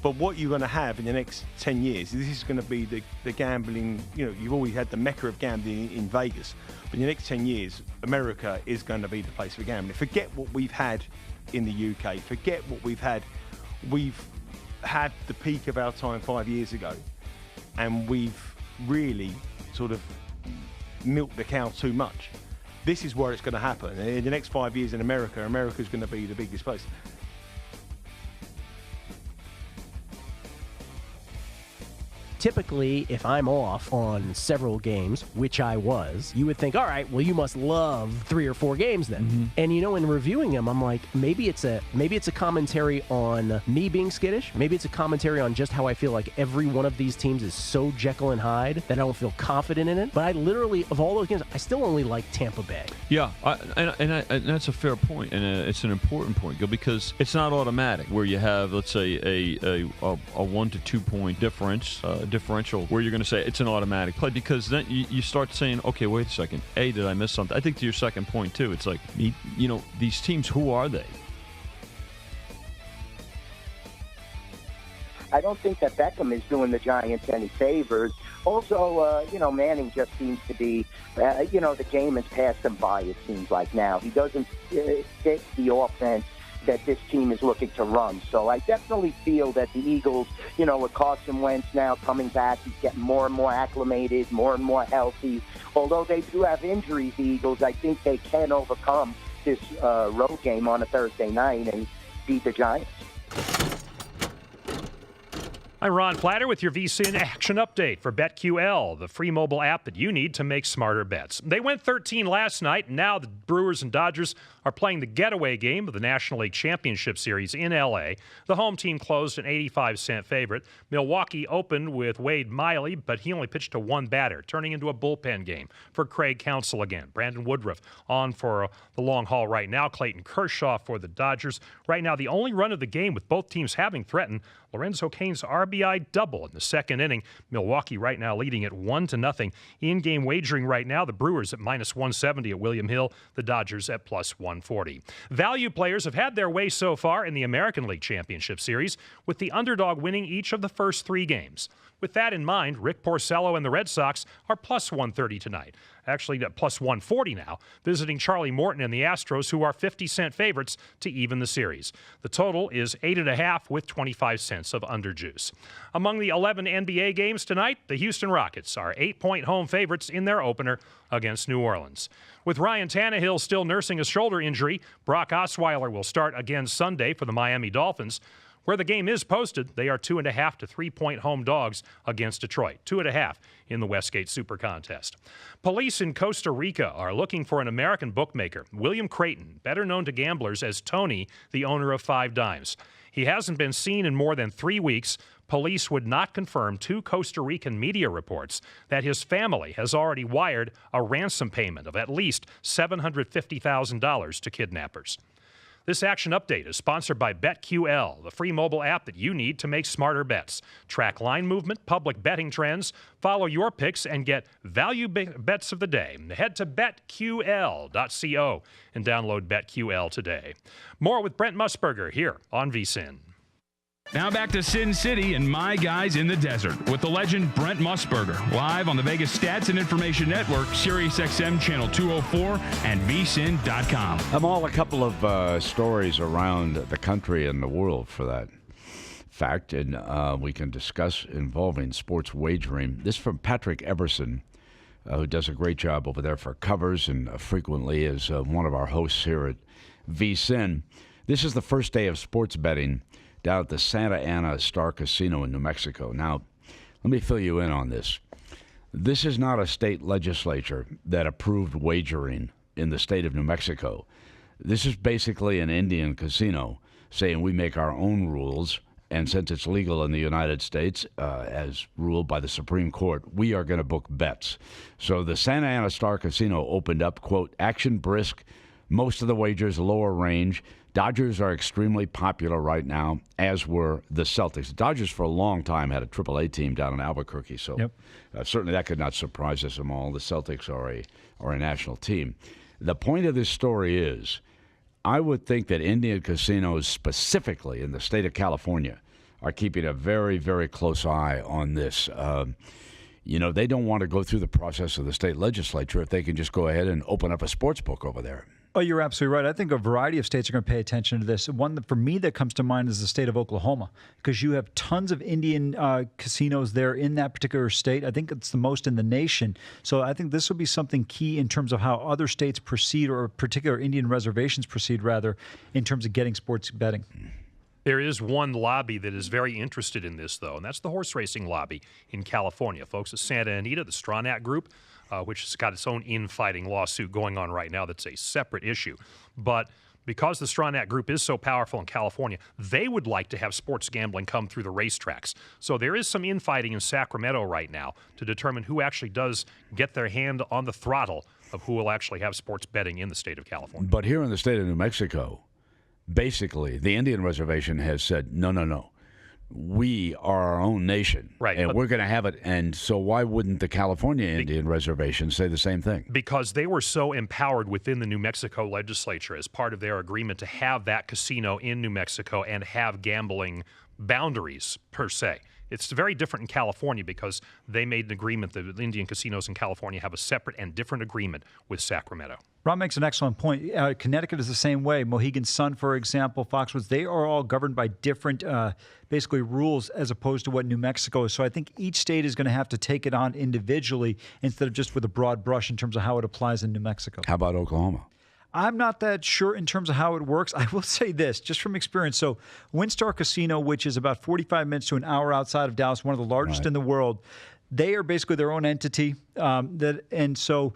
But what you're going to have in the next 10 years, this is going to be the gambling, you've always had the mecca of gambling in Vegas. But in the next 10 years, America is going to be the place for gambling. Forget what we've had in the UK. Forget what we've had. We've had the peak of our time 5 years ago. And we've really sort of milked the cow too much. This is where it's going to happen. In the next 5 years in America, America's going to be the biggest place. Typically, if I'm off on several games, which I was, you would think, all right, well, you must love 3 or 4 games then. Mm-hmm. And in reviewing them, I'm like, maybe it's a commentary on me being skittish. Maybe it's a commentary on just how I feel like every one of these teams is so Jekyll and Hyde that I don't feel confident in it. But I literally, of all those games, I still only like Tampa Bay. Yeah, and that's a fair point, and it's an important point, Gil, because it's not automatic where you have, let's say, a 1 to 2 point differential where you're going to say it's an automatic play, because then you start saying, okay, wait a second, did I miss something? I think to your second point too, it's like, these teams, who are they? I don't think that Beckham is doing the Giants any favors. Also, Manning just seems to be, the game has passed him by, it seems like now. He doesn't fit the offense that this team is looking to run. So I definitely feel that the Eagles, with Carson Wentz now coming back, he's getting more and more acclimated, more and more healthy. Although they do have injuries, the Eagles, I think they can overcome this road game on a Thursday night and beat the Giants. I'm Ron Flatter with your VSiN action update for BetQL, the free mobile app that you need to make smarter bets. They went 13 last night, and now the Brewers and Dodgers are playing the getaway game of the National League Championship Series in L.A. The home team closed an 85-cent favorite. Milwaukee opened with Wade Miley, but he only pitched to one batter, turning into a bullpen game for Craig Counsell again. Brandon Woodruff on for the long haul right now. Clayton Kershaw for the Dodgers. Right now, the only run of the game with both teams having threatened Lorenzo Cain's RBI double in the second inning. Milwaukee right now leading at 1-0. In-game wagering right now, the Brewers at -170 at William Hill, the Dodgers at +140. Value players have had their way so far in the American League Championship Series, with the underdog winning each of the first 3 games. With that in mind, Rick Porcello and the Red Sox are +130 tonight. Actually, at +140 now, visiting Charlie Morton and the Astros, who are 50-cent favorites to even the series. The total is 8.5 with 25 cents of underjuice. Among the 11 NBA games tonight, the Houston Rockets are 8-point home favorites in their opener against New Orleans. With Ryan Tannehill still nursing a shoulder injury, Brock Osweiler will start again Sunday for the Miami Dolphins. Where the game is posted, they are 2.5 to 3-point home dogs against Detroit. 2.5 in the Westgate Super Contest. Police in Costa Rica are looking for an American bookmaker, William Creighton, better known to gamblers as Tony, the owner of 5 Dimes. He hasn't been seen in more than 3 weeks. Police would not confirm 2 Costa Rican media reports that his family has already wired a ransom payment of at least $750,000 to kidnappers. This action update is sponsored by BetQL, the free mobile app that you need to make smarter bets. Track line movement, public betting trends, follow your picks, and get value bets of the day. Head to betql.co and download BetQL today. More with Brent Musburger here on VSiN. Now back to Sin City and My Guys in the Desert with the legend Brent Musburger, live on the Vegas Stats and Information Network, SiriusXM Channel 204, and vsin.com. Amal, a couple of stories around the country and the world for that fact, and we can discuss involving sports wagering. This from Patrick Everson, who does a great job over there for covers and frequently is one of our hosts here at VSIN. This is the first day of sports betting down at the Santa Ana Star Casino in New Mexico. Now, let me fill you in on this. This is not a state legislature that approved wagering in the state of New Mexico. This is basically an Indian casino saying we make our own rules, and since it's legal in the United States, as ruled by the Supreme Court, we are going to book bets. So the Santa Ana Star Casino opened up, quote, action brisk, most of the wagers lower range. Dodgers are extremely popular right now, as were the Celtics. The Dodgers for a long time had a AAA team down in Albuquerque, so certainly that could not surprise us at all. The Celtics are a national team. The point of this story is, I would think that Indian casinos specifically in the state of California are keeping a very, very close eye on this. They don't want to go through the process of the state legislature if they can just go ahead and open up a sports book over there. Oh, you're absolutely right. I think a variety of states are going to pay attention to this. One that, for me, that comes to mind is the state of Oklahoma, because you have tons of Indian casinos there in that particular state. I think it's the most in the nation. So I think this will be something key in terms of how other states proceed, or particular Indian reservations proceed, rather, in terms of getting sports betting. There is one lobby that is very interested in this, though, and that's the horse racing lobby in California. Folks at Santa Anita, the Stronach Group, which has got its own infighting lawsuit going on right now that's a separate issue. But because the Stronach Group is so powerful in California, they would like to have sports gambling come through the racetracks. So there is some infighting in Sacramento right now to determine who actually does get their hand on the throttle of who will actually have sports betting in the state of California. But here in the state of New Mexico, basically, the Indian reservation has said, no. We are our own nation, right, and we're going to have it. And so why wouldn't the California Indian reservation say the same thing? Because they were so empowered within the New Mexico legislature as part of their agreement to have that casino in New Mexico and have gambling boundaries, per se. It's very different in California because they made an agreement that the Indian casinos in California have a separate and different agreement with Sacramento. Ron makes an excellent point. Connecticut is the same way. Mohegan Sun, for example, Foxwoods, they are all governed by different, basically, rules as opposed to what New Mexico is. So I think each state is going to have to take it on individually instead of just with a broad brush in terms of how it applies in New Mexico. How about Oklahoma? I'm not that sure in terms of how it works. I will say this, just from experience. So WinStar Casino, which is about 45 minutes to an hour outside of Dallas, one of the largest in the world, they are basically their own entity. And so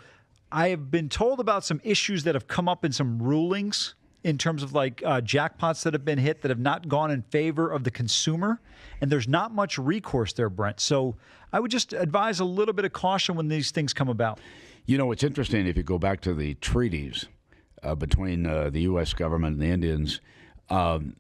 I have been told about some issues that have come up in some rulings in terms of like jackpots that have been hit that have not gone in favor of the consumer. And there's not much recourse there, Brent. So I would just advise a little bit of caution when these things come about. You know, it's interesting if you go back to the treaties between the U.S. government and the Indians.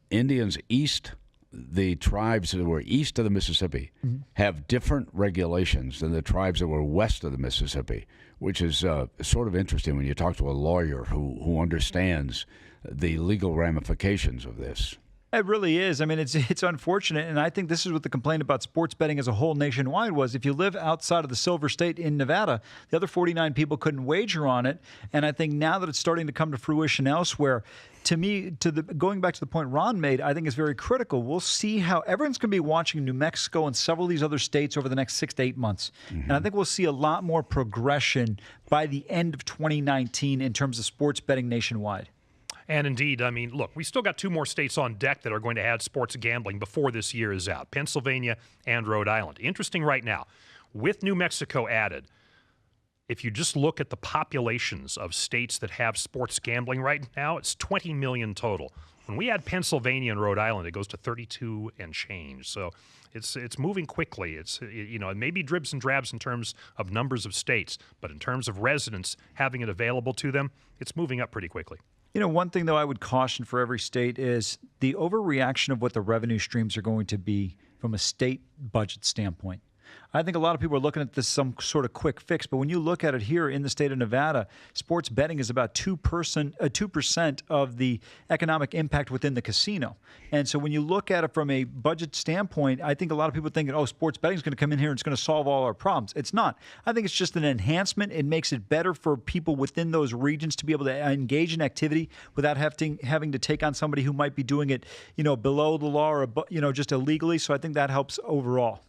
Indians east, the tribes that were east of the Mississippi, have different regulations than the tribes that were west of the Mississippi, which is sort of interesting when you talk to a lawyer who understands the legal ramifications of this. It really is. I mean, it's unfortunate, and I think this is what the complaint about sports betting as a whole nationwide was. If you live outside of the Silver State in Nevada, the other 49 people couldn't wager on it, and I think now that it's starting to come to fruition elsewhere, to me, going back to the point Ron made, I think is very critical. We'll see how everyone's going to be watching New Mexico and several of these other states over the next 6 to 8 months, and I think we'll see a lot more progression by the end of 2019 in terms of sports betting nationwide. And indeed, I mean, look, we still got 2 more states on deck that are going to add sports gambling before this year is out, Pennsylvania and Rhode Island. Interesting right now, with New Mexico added, if you just look at the populations of states that have sports gambling right now, it's 20 million total. When we add Pennsylvania and Rhode Island, it goes to 32 and change. So it's moving quickly. It's, you know, it may be dribs and drabs in terms of numbers of states, but in terms of residents having it available to them, it's moving up pretty quickly. You know, one thing, though, I would caution for every state is the overreaction of what the revenue streams are going to be from a state budget standpoint. I think a lot of people are looking at this some sort of quick fix, but when you look at it here in the state of Nevada, sports betting is about 2% of the economic impact within the casino. And so when you look at it from a budget standpoint, I think a lot of people are thinking, oh, sports betting is going to come in here and it's going to solve all our problems. It's not. I think it's just an enhancement. It makes it better for people within those regions to be able to engage in activity without having to take on somebody who might be doing it, you know, below the law or, you know, just illegally. So I think that helps overall.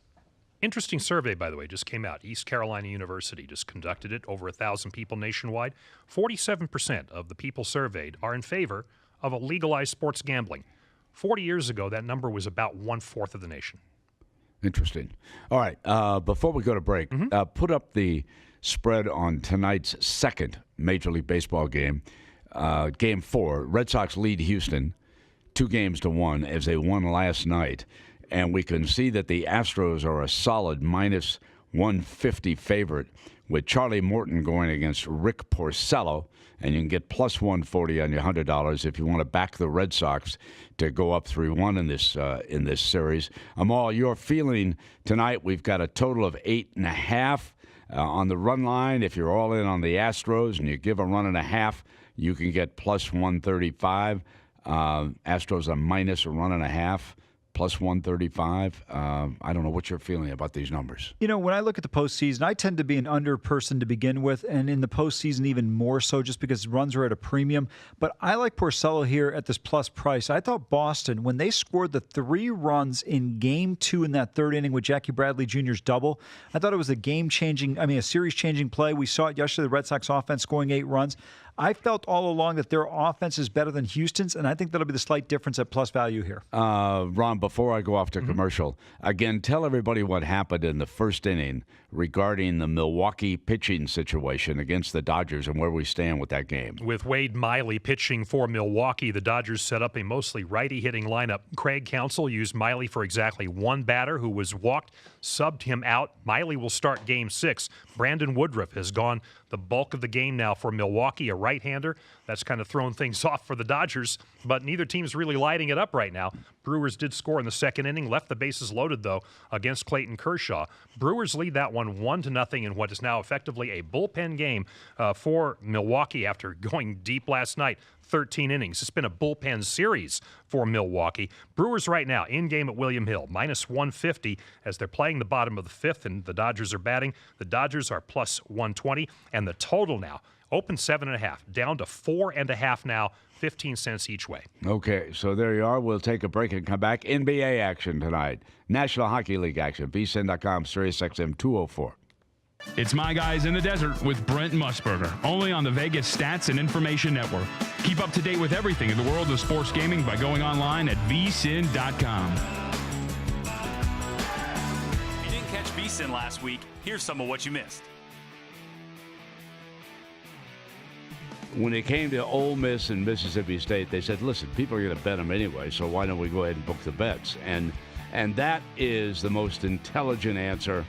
Interesting survey, by the way, just came out. East Carolina University just conducted it, over 1,000 people nationwide. 47% of the people surveyed are in favor of a legalized sports gambling. 40 years ago, that number was about 1/4 of the nation. Interesting. All right. Before we go to break, put up the spread on tonight's second Major League Baseball game, Game 4. Red Sox lead Houston 2-1 as they won last night. And we can see that the Astros are a solid minus 150 favorite with Charlie Morton going against Rick Porcello. And you can get plus 140 on your $100 if you want to back the Red Sox to go up 3-1 in this series. Amal, your feeling tonight, we've got a total of 8.5 on the run line. If you're all in on the Astros and you give a run and a half, you can get plus 135. Astros are minus a run and a half. Plus 135. I don't know what you're feeling about these numbers. You know, when I look at the postseason, I tend to be an under person to begin with, and in the postseason even more so just because runs are at a premium. But I like Porcello here at this plus price. I thought Boston, when they scored the 3 runs in Game 2 in that third inning with Jackie Bradley Jr.'s double, I thought it was a series-changing play. We saw it yesterday, the Red Sox offense scoring 8 runs. I felt all along that their offense is better than Houston's, and I think that'll be the slight difference at plus value here. Ron, before I go off to commercial, again, tell everybody what happened in the first inning regarding the Milwaukee pitching situation against the Dodgers and where we stand with that game. With Wade Miley pitching for Milwaukee, the Dodgers set up a mostly righty-hitting lineup. Craig Counsell used Miley for exactly one batter who was walked, subbed him out. Miley will start Game 6. Brandon Woodruff has gone the bulk of the game now for Milwaukee, a right-hander. That's kind of thrown things off for the Dodgers, but neither team's really lighting it up right now. Brewers did score in the second inning, left the bases loaded, though, against Clayton Kershaw. Brewers lead that one 1-0 in what is now effectively a bullpen game for Milwaukee after going deep last night. 13 innings. It's been a bullpen series for Milwaukee. Brewers right now in game at William Hill, minus 150 as they're playing the bottom of the 5th and the Dodgers are batting. The Dodgers are plus 120, and the total now open 7.5, down to 4.5 now, 15 cents each way. Okay, so there you are. We'll take a break and come back. NBA action tonight. National Hockey League action. VSiN.com, SiriusXM 204. It's My Guys in the Desert with Brent Musburger, only on the Vegas Stats and Information Network. Keep up to date with everything in the world of sports gaming by going online at VSiN.com. If you didn't catch VSiN last week, here's some of what you missed. When it came to Ole Miss and Mississippi State, they said, listen, people are going to bet them anyway, so why don't we go ahead and book the bets? And that is the most intelligent answer.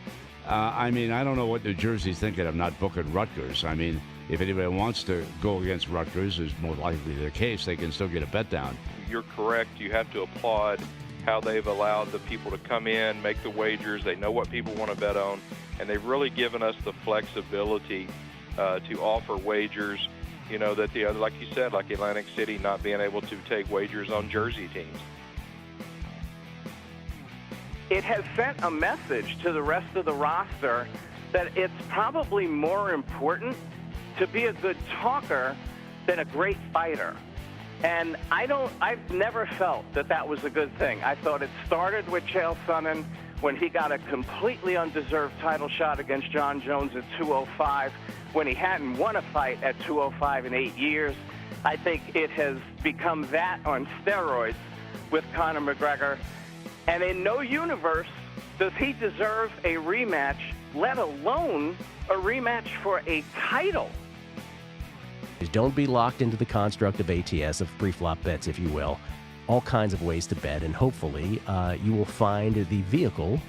I mean, I don't know what New Jersey's thinking of not booking Rutgers. I mean, if anybody wants to go against Rutgers, is more likely the case, they can still get a bet down. You're correct. You have to applaud how they've allowed the people to come in, make the wagers. They know what people want to bet on, and they've really given us the flexibility to offer wagers, you know, that the other, like you said, like Atlantic City not being able to take wagers on Jersey teams. It has sent a message to the rest of the roster that it's probably more important to be a good talker than a great fighter. And I've never felt that was a good thing. I thought it started with Chael Sonnen when he got a completely undeserved title shot against John Jones at 205, when he hadn't won a fight at 205 in 8 years. I think it has become that on steroids with Conor McGregor. And in no universe does he deserve a rematch, let alone a rematch for a title. Don't be locked into the construct of ATS, of pre-flop bets, if you will. All kinds of ways to bet, and hopefully you will find the vehicle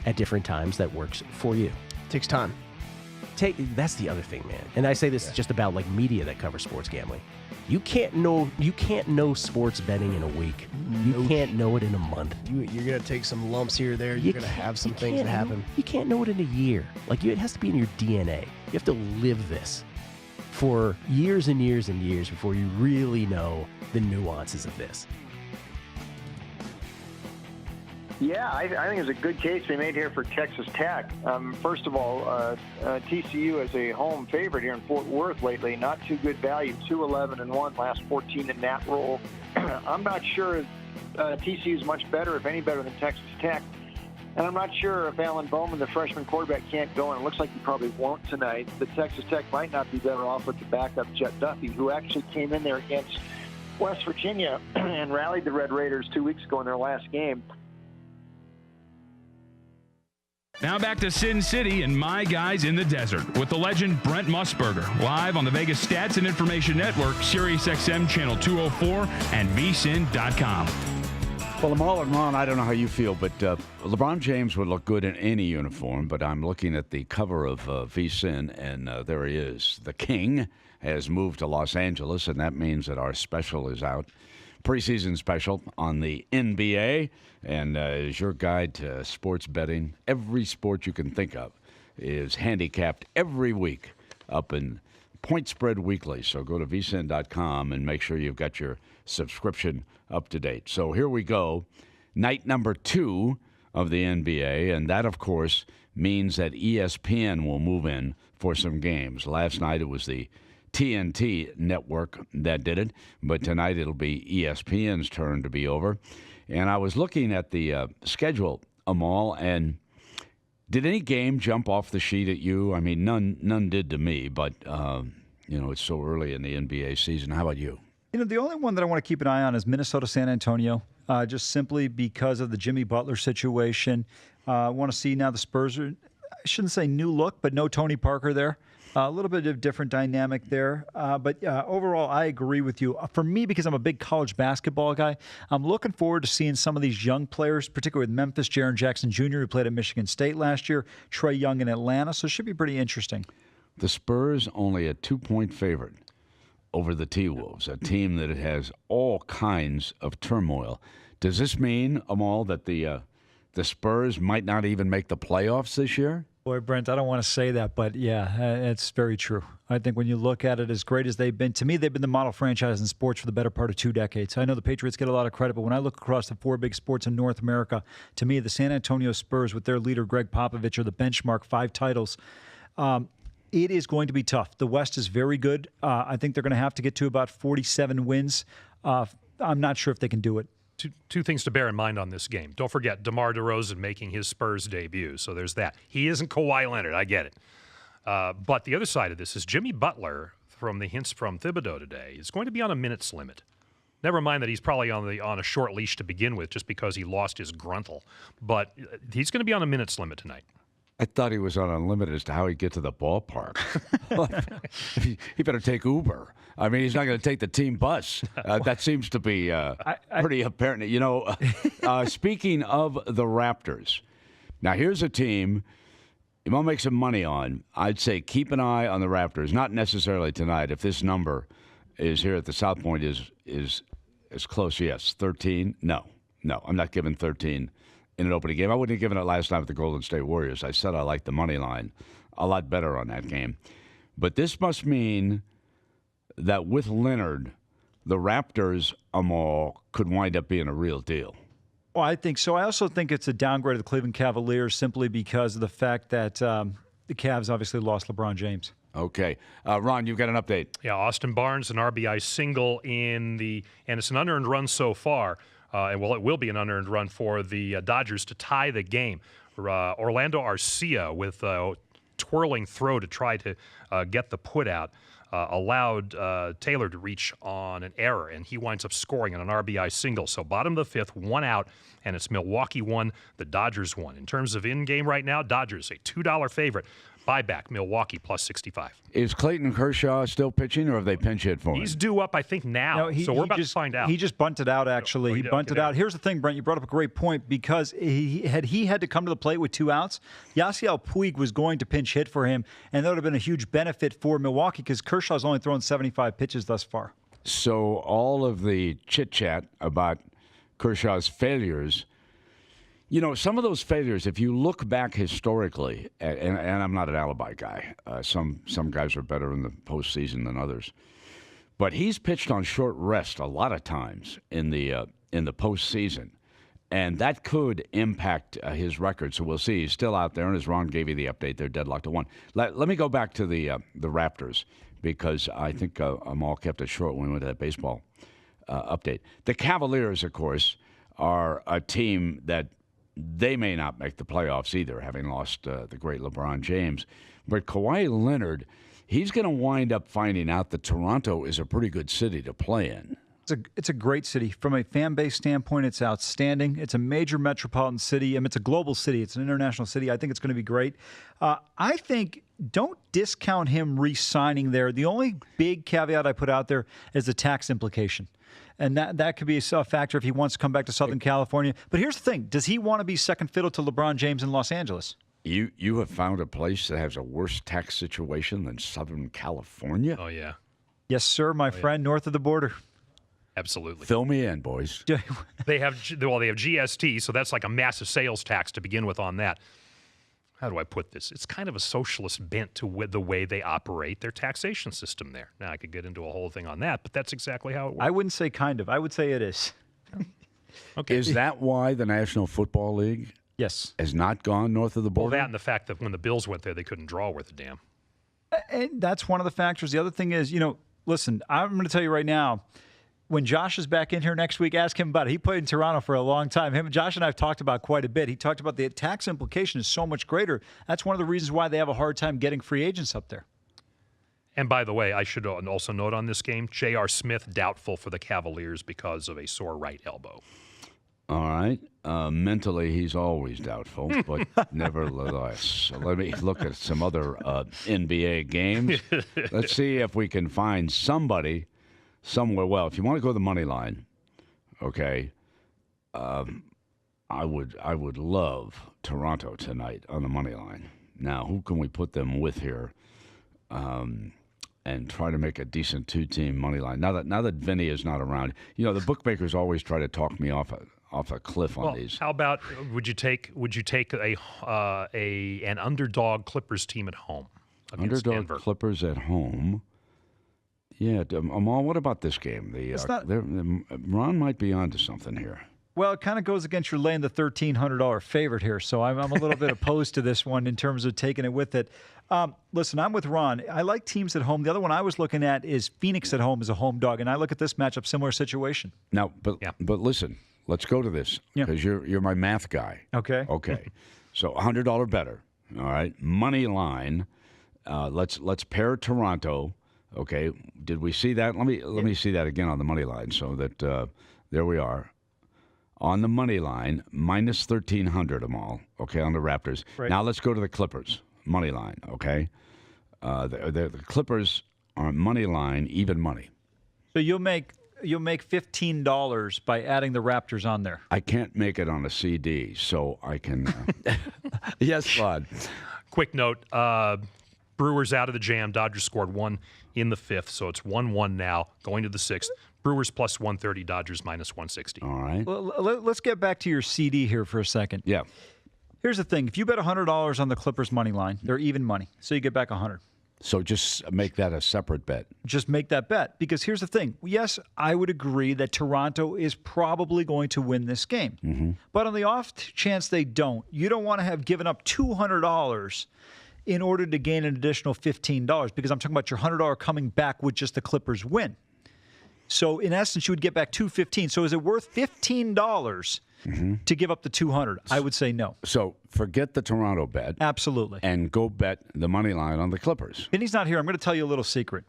at different times that works for you. Takes time. That's the other thing, man. And I say this just about like media that covers sports gambling. You can't know sports betting in a week. You can't know it in a month. You're gonna take some lumps here or there. You're gonna have some things that happen. You can't know it in a year. It has to be in your DNA. You have to live this for years and years and years before you really know the nuances of this. Yeah, I think there's a good case they made here for Texas Tech. First of all, TCU is a home favorite here in Fort Worth lately. Not too good value, 2-11-1, last 14 in that role. I'm not sure TCU is much better, if any better, than Texas Tech. And I'm not sure if Alan Bowman, the freshman quarterback, can't go, and it looks like he probably won't tonight. But Texas Tech might not be better off with the backup Jet Duffy, who actually came in there against West Virginia and rallied the Red Raiders 2 weeks ago in their last game. Now back to Sin City and My Guys in the Desert with the legend Brent Musburger, live on the Vegas Stats and Information Network, SiriusXM Channel 204, and vsin.com. Well, Amal and Ron, I don't know how you feel, but LeBron James would look good in any uniform, but I'm looking at the cover of vSIN, and there he is. The King has moved to Los Angeles, and that means that our special is out. Preseason special on the NBA, and is your guide to sports betting. Every sport you can think of is handicapped every week up in Point Spread Weekly. So go to vsin.com and make sure you've got your subscription up to date. So here we go. Night number 2 of the NBA, and that, of course, means that ESPN will move in for some games. Last night it was the TNT network that did it, but tonight it'll be ESPN's turn to be over. And I was looking at the schedule, Amal, and did any game jump off the sheet at you? I mean, none did to me, but, it's so early in the NBA season. How about you? The only one that I want to keep an eye on is Minnesota-San Antonio, just simply because of the Jimmy Butler situation. I want to see now the Spurs are, I shouldn't say new look, but no Tony Parker there. A little bit of different dynamic there. But overall, I agree with you. For me, because I'm a big college basketball guy, I'm looking forward to seeing some of these young players, particularly with Memphis, Jaren Jackson Jr., who played at Michigan State last year, Trae Young in Atlanta. So it should be pretty interesting. The Spurs only a 2-point favorite over the T-Wolves, a team that has all kinds of turmoil. Does this mean, Amal, that the Spurs might not even make the playoffs this year? Boy, Brent, I don't want to say that, but yeah, it's very true. I think when you look at it, as great as they've been, to me, they've been the model franchise in sports for the better part of 2 decades. I know the Patriots get a lot of credit, but when I look across the 4 big sports in North America, to me, the San Antonio Spurs with their leader, Greg Popovich, are the benchmark, 5 titles. It is going to be tough. The West is very good. I think they're going to have to get to about 47 wins. I'm not sure if they can do it. Two things to bear in mind on this game. Don't forget DeMar DeRozan making his Spurs debut, so there's that. He isn't Kawhi Leonard, I get it. But the other side of this is Jimmy Butler, from the hints from Thibodeau today, is going to be on a minutes limit. Never mind that he's probably on a short leash to begin with just because he lost his gruntle. But he's going to be on a minutes limit tonight. I thought he was on unlimited as to how he'd get to the ballpark. He better take Uber. I mean, he's not going to take the team bus. That seems to be pretty apparent. Speaking of the Raptors, now here's a team you want to make some money on. I'd say keep an eye on the Raptors. Not necessarily tonight. If this number is here at the South Point is close, yes. 13? No, I'm not giving 13. In an opening game. I wouldn't have given it last night with the Golden State Warriors. I said I liked the money line a lot better on that game. But this must mean that with Leonard, the Raptors, Amal, could wind up being a real deal. Well, I think so. I also think it's a downgrade of the Cleveland Cavaliers simply because of the fact that the Cavs obviously lost LeBron James. Okay. Ron, you've got an update. Yeah, Austin Barnes, an RBI single and it's an unearned run so far. It will be an unearned run for the Dodgers to tie the game. Orlando Arcia, with a twirling throw to try to get the put out, allowed Taylor to reach on an error, and he winds up scoring on an RBI single. So bottom of the 5th, 1 out, and it's Milwaukee 1, the Dodgers 1. In terms of in-game right now, Dodgers a $2 favorite. Buyback, Milwaukee plus 65. Is Clayton Kershaw still pitching, or have they pinch hit for him? He's due up, I think, now. So we're about to find out. He just bunted out, actually. He bunted out. Here's the thing, Brent. You brought up a great point because he had to come to the plate with 2 outs. Yasiel Puig was going to pinch hit for him, and that would have been a huge benefit for Milwaukee because Kershaw's only thrown 75 pitches thus far. So all of the chit-chat about Kershaw's failures, some of those failures, if you look back historically, and I'm not an alibi guy. Some guys are better in the postseason than others. But he's pitched on short rest a lot of times in the postseason, and that could impact his record. So we'll see. He's still out there, and as Ron gave you the update, they're deadlocked at 1. Let me go back to the Raptors because I think Amal kept it short when we went to that baseball update. The Cavaliers, of course, are a team that they may not make the playoffs either, having lost the great LeBron James. But Kawhi Leonard, he's going to wind up finding out that Toronto is a pretty good city to play in. It's a great city. From a fan base standpoint, it's outstanding. It's a major metropolitan city. I mean, it's a global city. It's an international city. I think it's going to be great. I think don't discount him re-signing there. The only big caveat I put out there is the tax implication. And that could be a factor if he wants to come back to Southern California. But here's the thing. Does he want to be second fiddle to LeBron James in Los Angeles? You have found a place that has a worse tax situation than Southern California? Oh, yeah. Yes, sir, my friend, north of the border. Absolutely. Fill me in, boys. They have GST, so that's like a massive sales tax to begin with on that. How do I put this? It's kind of a socialist bent to the way they operate their taxation system there. Now, I could get into a whole thing on that, but that's exactly how it works. I wouldn't say kind of. I would say it is. Okay. Is that why the National Football League has not gone north of the border? Well, that and the fact that when the Bills went there, they couldn't draw worth a damn. And that's one of the factors. The other thing is, listen, I'm going to tell you right now, when Josh is back in here next week, ask him about it. He played in Toronto for a long time. Josh and I have talked about quite a bit. He talked about the tax implication is so much greater. That's one of the reasons why they have a hard time getting free agents up there. And by the way, I should also note on this game, J.R. Smith doubtful for the Cavaliers because of a sore right elbow. All right. Mentally, he's always doubtful, but nevertheless. So let me look at some other NBA games. Let's see if we can find somebody somewhere. Well, if you want to go to the money line, okay, I would love Toronto tonight on the money line. Now, who can we put them with here, and try to make a decent two-team money line? Now that Vinny is not around, the bookmakers always try to talk me off a cliff on these. How about would you take an underdog Clippers team at home against Underdog Denver? Clippers at home. Yeah, Amal, what about this game? Ron might be onto something here. Well, it kind of goes against your laying the $1,300 favorite here, so I'm a little bit opposed to this one in terms of taking it with it. Listen, I'm with Ron. I like teams at home. The other one I was looking at is Phoenix at home as a home dog, and I look at this matchup, similar situation. Now, but listen, let's go to this because you're my math guy. Okay. Okay. So $100 better. All right. Money line. Let's pair Toronto. Okay. Did we see that? Let me see that again on the money line. So that there we are. On the money line, minus 1,300 Amal, okay, on the Raptors. Right. Now let's go to the Clippers, money line, okay? The Clippers are money line, even money. So you'll make $15 by adding the Raptors on there. I can't make it on a CD, so I can. Yes, Rod. Quick note, Brewers out of the jam. Dodgers scored one in the fifth, so it's 1-1 now, going to the sixth. Brewers plus 130, Dodgers minus 160. All right. Well, let's get back to your CD here for a second. Yeah. Here's the thing. If you bet $100 on the Clippers money line, they're even money, so you get back $100. So just make that a separate bet. Just make that bet, because here's the thing. Yes, I would agree that Toronto is probably going to win this game. Mm-hmm. But on the off chance they don't, you don't want to have given up $200 in order to gain an additional $15, because I'm talking about your $100 coming back with just the Clippers win. So in essence, you would get back $215. So is it worth $15 to give up the $200? I would say no. So forget the Toronto bet. Absolutely. And go bet the money line on the Clippers. Vinny's not here. I'm going to tell you a little secret.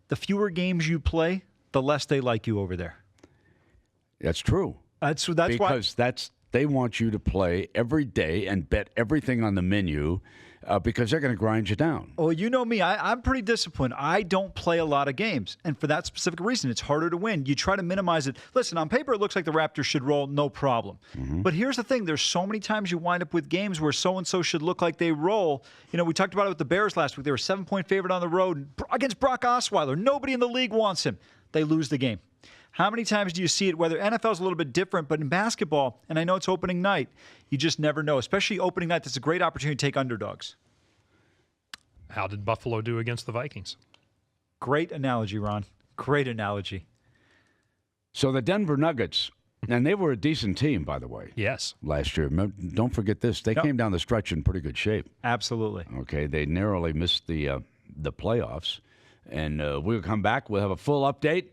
The fewer games you play, the less they like you over there. That's true. That's because why. They want you to play every day and bet everything on the menu because they're going to grind you down. Oh, you know me. I'm pretty disciplined. I don't play a lot of games. And for that specific reason, it's harder to win. You try to minimize it. Listen, on paper, it looks like the Raptors should roll, no problem. Mm-hmm. But here's the thing. There's so many times you wind up with games where so-and-so should look like they roll. We talked about it with the Bears last week. They were a 7-point favorite on the road against Brock Osweiler. Nobody in the league wants him. They lose the game. How many times do you see it, whether NFL's a little bit different, but in basketball, and I know it's opening night, you just never know, especially opening night. That's a great opportunity to take underdogs. How did Buffalo do against the Vikings? Great analogy, Ron. Great analogy. So the Denver Nuggets, and they were a decent team, by the way. Yes. Last year. Don't forget this. They came down the stretch in pretty good shape. Absolutely. Okay, they narrowly missed the playoffs. And we'll come back. We'll have a full update.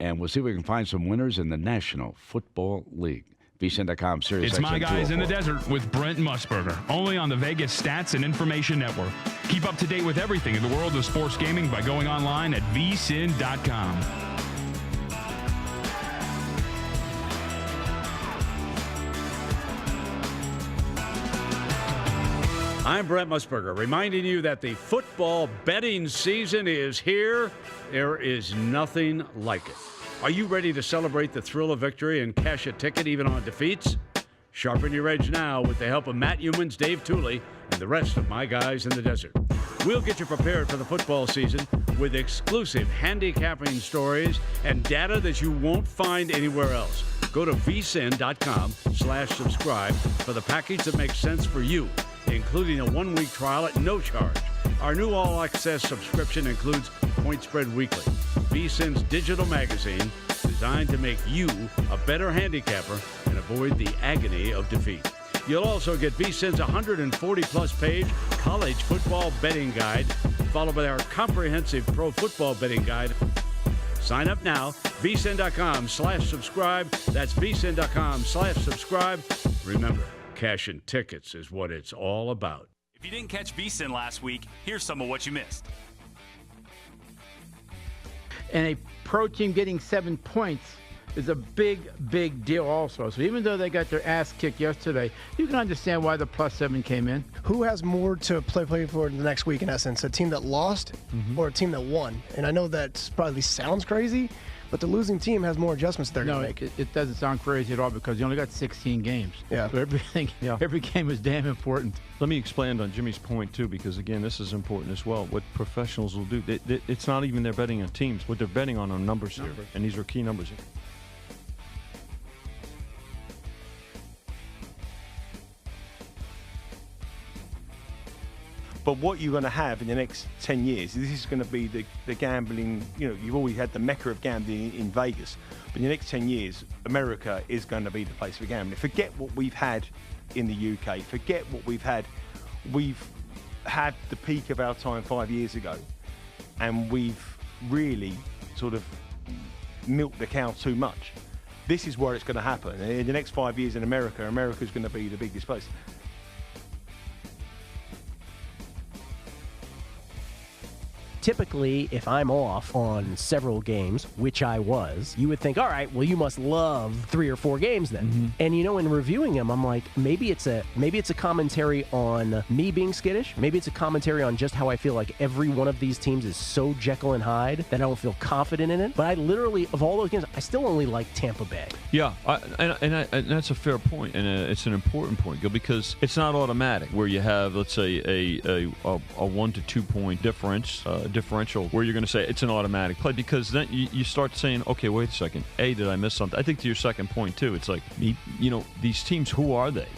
And we'll see if we can find some winners in the National Football League. VSiN.com, Sirius It's XM My Guys in the 204. Desert with Brent Musburger, only on the Vegas Stats and Information Network. Keep up to date with everything in the world of sports gaming by going online at vsin.com. I'm Brent Musburger, reminding you that the football betting season is here. There is nothing like it. Are you ready to celebrate the thrill of victory and cash a ticket even on defeats? Sharpen your edge now with the help of Matt Humans, Dave Tooley, and the rest of my guys in the desert. We'll get you prepared for the football season with exclusive handicapping stories and data that you won't find anywhere else. Go to vsin.com/subscribe for the package that makes sense for you, including a 1-week trial at no charge. Our new all-access subscription includes Point Spread Weekly, vSin's digital magazine designed to make you a better handicapper and avoid the agony of defeat. You'll also get vSin's 140-plus page college football betting guide, followed by our comprehensive pro football betting guide. Sign up now, vsin.com/subscribe. That's vsin.com/subscribe. Remember, cashing tickets is what it's all about. If you didn't catch VSiN last week, here's some of what you missed. And a pro team getting 7 points is a big, big deal also. So even though they got their ass kicked yesterday, you can understand why the +7 came in. Who has more to play for the next week, in essence? A team that lost or a team that won? And I know that probably sounds crazy, but the losing team has more adjustments they're going to make. It doesn't sound crazy at all because you only got 16 games. Yeah. So every game is damn important. Let me expand on Jimmy's point, too, because, again, this is important as well. What professionals will do, it's not even they're betting on teams. What they're betting on are numbers here, and these are key numbers here. But what you're going to have in the next 10 years, this is going to be the gambling, you've always had the mecca of gambling in Vegas. But in the next 10 years, America is going to be the place for gambling. Forget what we've had in the UK. Forget what we've had. We've had the peak of our time 5 years ago. And we've really sort of milked the cow too much. This is where it's going to happen. In the next 5 years in America, America's going to be the biggest place. Typically, if I'm off on several games, which I was, you would think, all right, well, you must love 3 or 4 games then. Mm-hmm. And in reviewing them, I'm like, maybe it's a commentary on me being skittish. Maybe it's a commentary on just how I feel like every one of these teams is so Jekyll and Hyde that I don't feel confident in it. But I literally, of all those games, I still only like Tampa Bay. Yeah, and that's a fair point, and it's an important point, Gil, because it's not automatic where you have, let's say, a 1 to 2 point differential where you're going to say it's an automatic play, because then you start saying, okay, wait a second, did I miss something? I think to your second point too, it's like, these teams, who are they?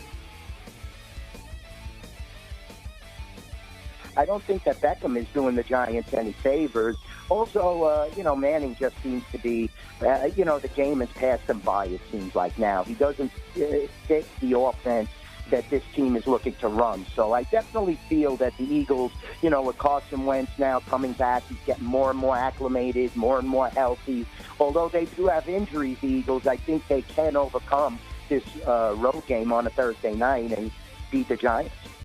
I don't think that Beckham is doing the Giants any favors. Also, Manning just seems to be, the game has passed him by, it seems like now. He doesn't fit the offense that this team is looking to run. So I definitely feel that the Eagles, with Carson Wentz now coming back, he's getting more and more acclimated, more and more healthy. Although they do have injuries, the Eagles, I think they can overcome this road game on a Thursday night and beat the Giants.